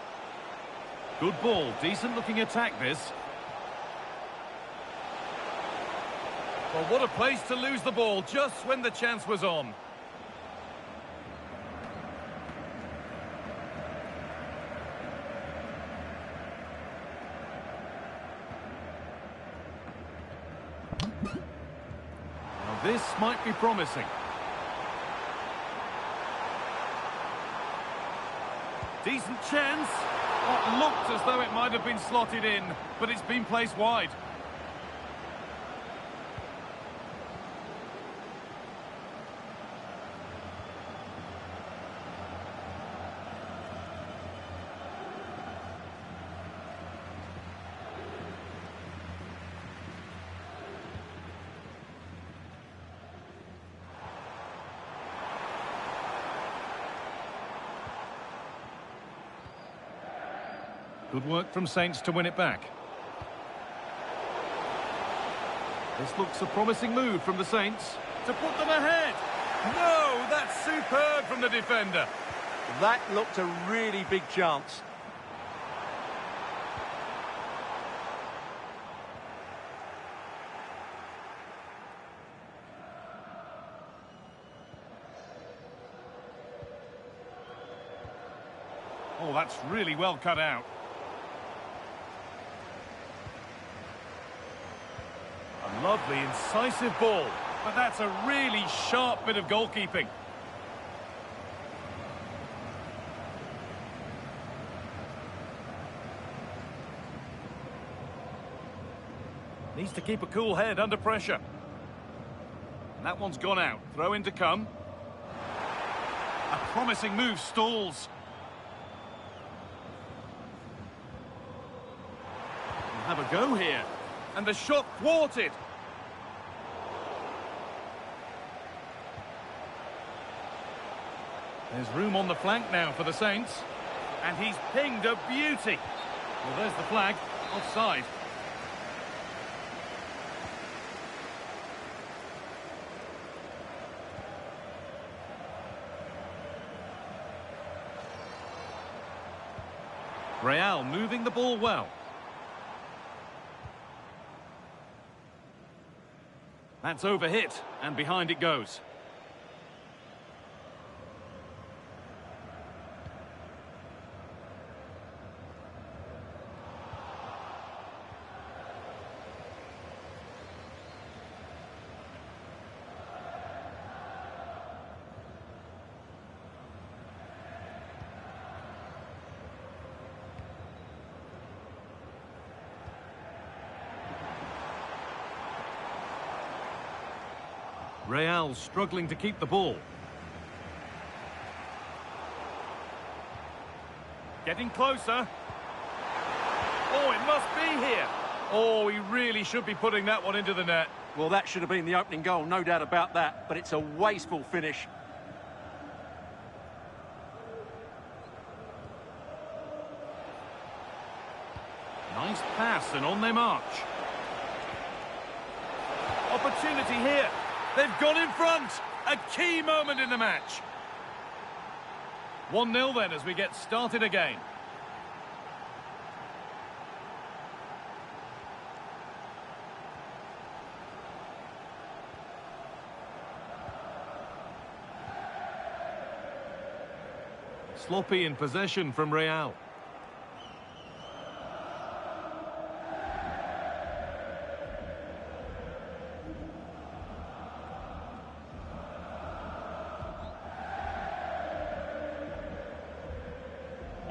[SPEAKER 3] Good ball, decent-looking attack this. Well, what a place to lose the ball just when the chance was on. Now this might be promising. Decent chance. What looked as though it might have been slotted in, but it's been placed wide. Good work from Saints to win it back. This looks a promising move from the Saints to put them ahead. No, that's superb from the defender.
[SPEAKER 2] That looked a really big chance.
[SPEAKER 3] Oh, that's really well cut out. A lovely, incisive ball, but that's a really sharp bit of goalkeeping. Needs to keep a cool head under pressure. That one's gone out. Throw in to come. A promising move stalls. We'll have a go here. And the shot thwarted. There's room on the flank now for the Saints. And he's pinged a beauty. Well, there's the flag. Offside. Real moving the ball well. That's overhit, and behind it goes. Real struggling to keep the ball. Getting closer. Oh, it must be here. Oh, he really should be putting that one into the net.
[SPEAKER 2] Well, that should have been the opening goal, no doubt about that, but it's a wasteful finish.
[SPEAKER 3] Nice pass and on their march. Opportunity here. They've gone in front. A key moment in the match. 1-0 then as we get started again. Sloppy in possession from Real.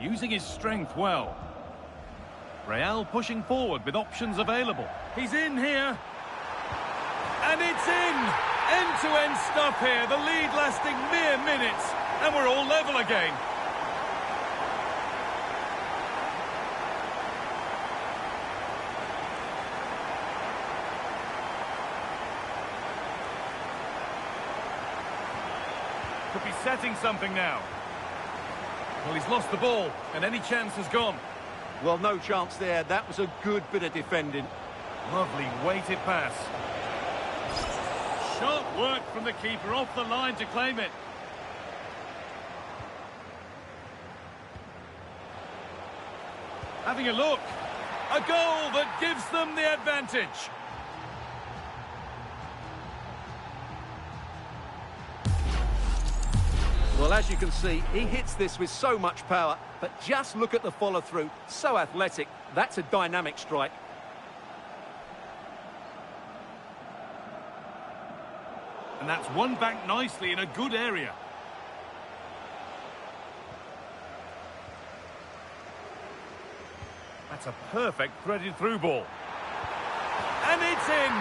[SPEAKER 3] Using his strength well. Real pushing forward with options available. He's in here. And it's in! End-to-end stuff here. The lead lasting mere minutes. And we're all level again. Could be setting something now. Well, he's lost the ball, and any chance has gone.
[SPEAKER 2] Well, no chance there. That was a good bit of defending.
[SPEAKER 3] Lovely weighted pass. Sharp work from the keeper off the line to claim it. Having a look. A goal that gives them the advantage.
[SPEAKER 2] Well, as you can see, he hits this with so much power, but just look at the follow-through. So athletic. That's a dynamic strike.
[SPEAKER 3] And that's won back nicely in a good area. That's a perfect threaded through ball. And it's in!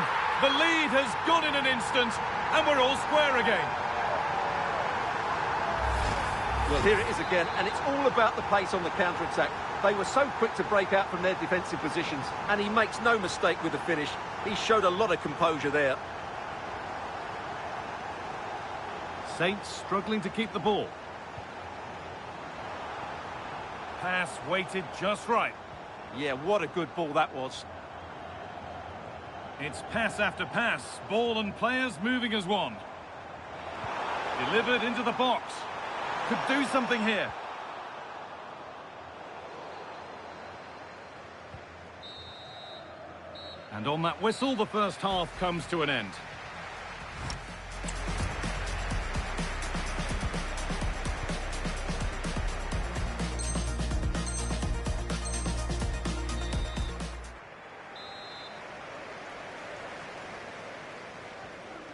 [SPEAKER 3] The lead has gone in an instant, and we're all square again.
[SPEAKER 2] Well, here it is again, and it's all about the pace on the counter-attack. They were so quick to break out from their defensive positions, and he makes no mistake with the finish. He showed a lot of composure there.
[SPEAKER 3] Saints struggling to keep the ball. Pass weighted just right.
[SPEAKER 2] Yeah, what a good ball that was.
[SPEAKER 3] It's pass after pass, ball and players moving as one. Delivered into the box. Could do something here. And on that whistle, the first half comes to an end.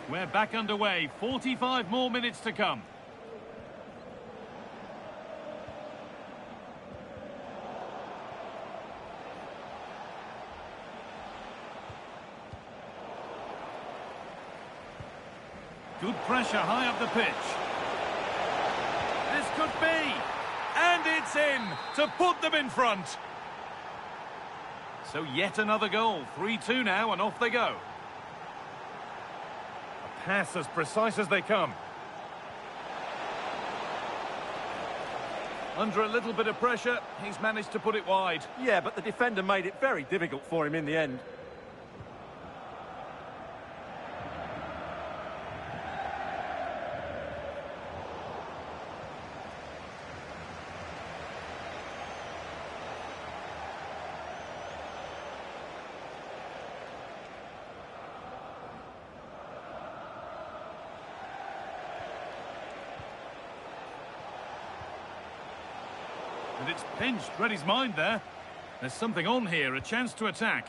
[SPEAKER 3] We're back underway, 45 more minutes to come. Good pressure high up the pitch. This could be. And it's in to put them in front. So yet another goal. 3-2 now, and off they go. A pass as precise as they come. Under a little bit of pressure, he's managed to put it wide.
[SPEAKER 2] Yeah, but the defender made it very difficult for him in the end.
[SPEAKER 3] And it's pinched, read his mind there. There's something on here, a chance to attack.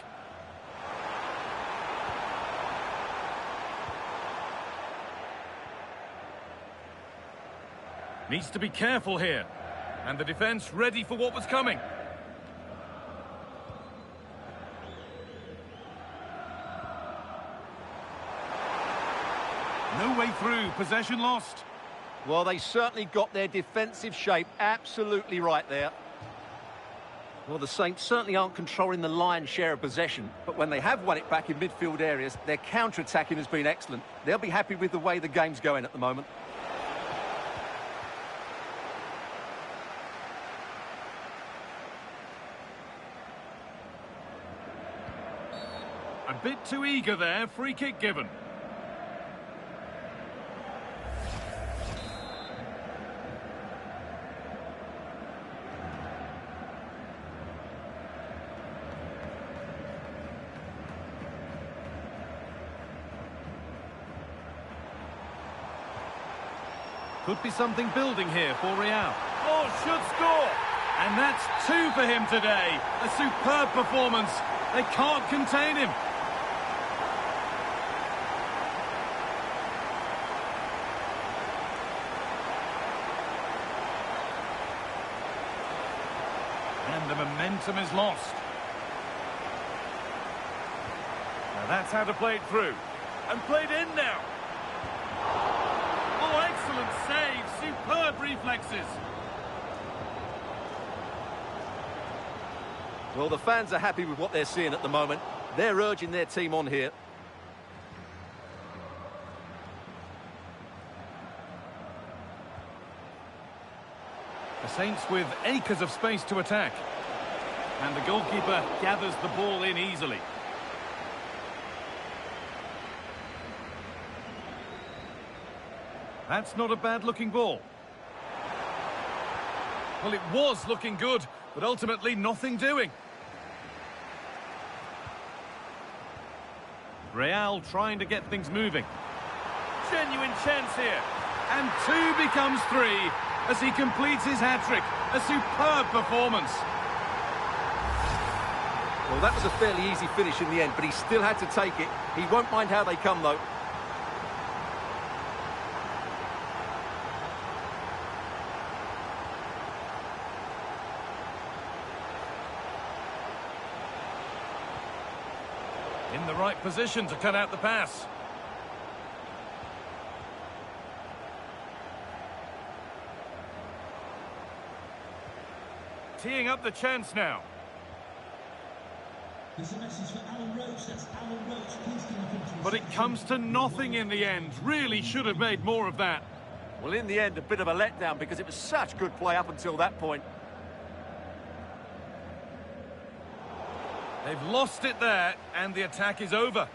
[SPEAKER 3] Needs to be careful here. And the defence ready for what was coming. No way through, possession lost.
[SPEAKER 2] Well, they certainly got their defensive shape absolutely right there. Well, the Saints certainly aren't controlling the lion's share of possession, but when they have won it back in midfield areas, their counter-attacking has been excellent. They'll be happy with the way the game's going at the moment.
[SPEAKER 3] A bit too eager there, free kick given. Could be something building here for Real. Oh, should score! And that's 2 for him today. A superb performance. They can't contain him. And the momentum is lost. Now that's how to play it through. And played in now. Oh, excellent save. Superb reflexes.
[SPEAKER 2] Well, the fans are happy with what they're seeing at the moment. They're urging their team on here.
[SPEAKER 3] The Saints with acres of space to attack. And the goalkeeper gathers the ball in easily. That's not a bad-looking ball. Well, it was looking good, but ultimately nothing doing. Real trying to get things moving. Genuine chance here. And 2 becomes 3 as he completes his hat-trick. A superb performance.
[SPEAKER 2] Well, that was a fairly easy finish in the end, but he still had to take it. He won't mind how they come, though.
[SPEAKER 3] In the right position to cut out the pass. Teeing up the chance now.
[SPEAKER 5] There's a message for Alan Roach. That's Alan Roach. Please can you come to
[SPEAKER 3] But it comes to nothing in the end. Really should have made more of that.
[SPEAKER 2] Well, in the end, a bit of a letdown because it was such good play up until that point.
[SPEAKER 3] They've lost it there, and the attack is over.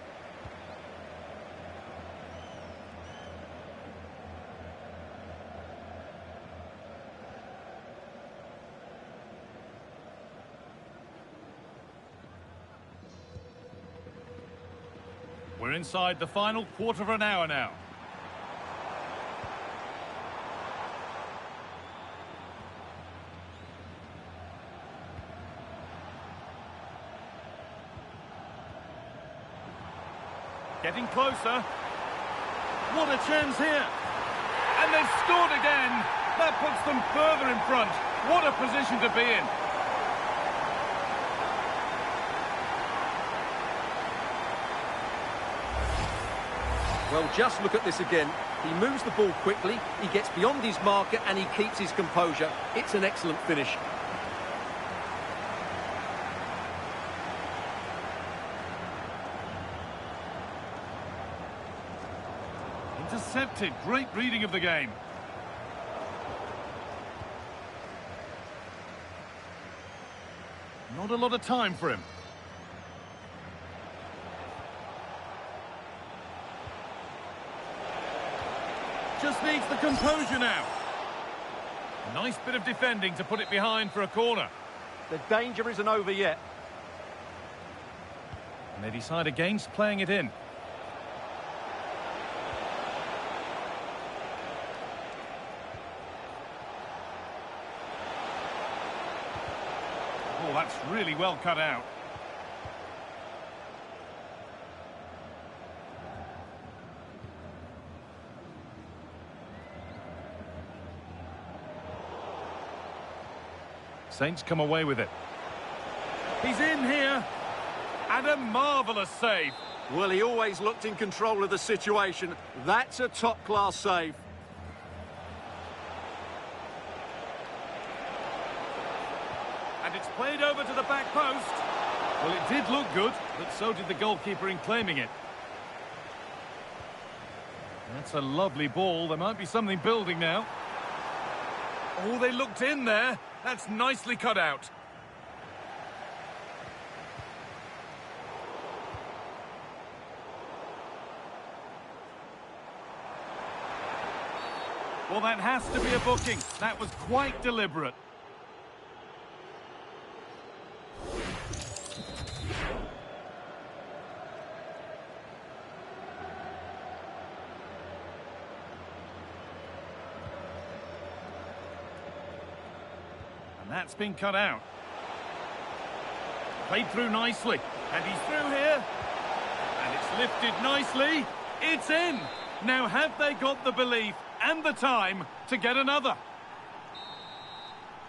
[SPEAKER 3] We're inside the final quarter of an hour now. Getting closer. What a chance here. And they've scored again. That puts them further in front. What a position to be in.
[SPEAKER 2] Well, just look at this again. He moves the ball quickly, he gets beyond his marker and he keeps his composure. It's an excellent finish.
[SPEAKER 3] Intercepted. Great reading of the game. Not a lot of time for him. Just needs the composure now. Nice bit of defending to put it behind for a corner.
[SPEAKER 2] The danger isn't over yet.
[SPEAKER 3] And they decide against playing it in. Oh, that's really well cut out. Saints come away with it. He's in here. And a marvellous save.
[SPEAKER 2] Well, he always looked in control of the situation. That's a top-class save.
[SPEAKER 3] And it's played over to the back post. Well, it did look good, but so did the goalkeeper in claiming it. That's a lovely ball. There might be something building now. Oh, they looked in there. That's nicely cut out. Well, that has to be a booking. That was quite deliberate. And that's been cut out. Played through nicely. And he's through here. And it's lifted nicely. It's in. Now, have they got the belief and the time to get another?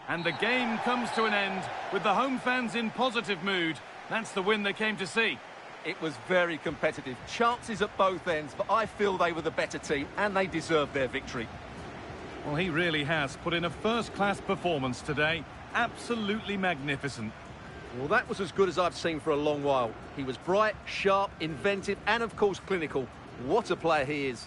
[SPEAKER 3] And the game comes to an end with the home fans in positive mood. That's the win they came to see.
[SPEAKER 2] It was very competitive. Chances at both ends, but I feel they were the better team and they deserved their victory.
[SPEAKER 3] Well, he really has put in a first-class performance today. Absolutely magnificent.
[SPEAKER 2] Well, that was as good as I've seen for a long while. He was bright, sharp, inventive, and of course clinical. What a player he is.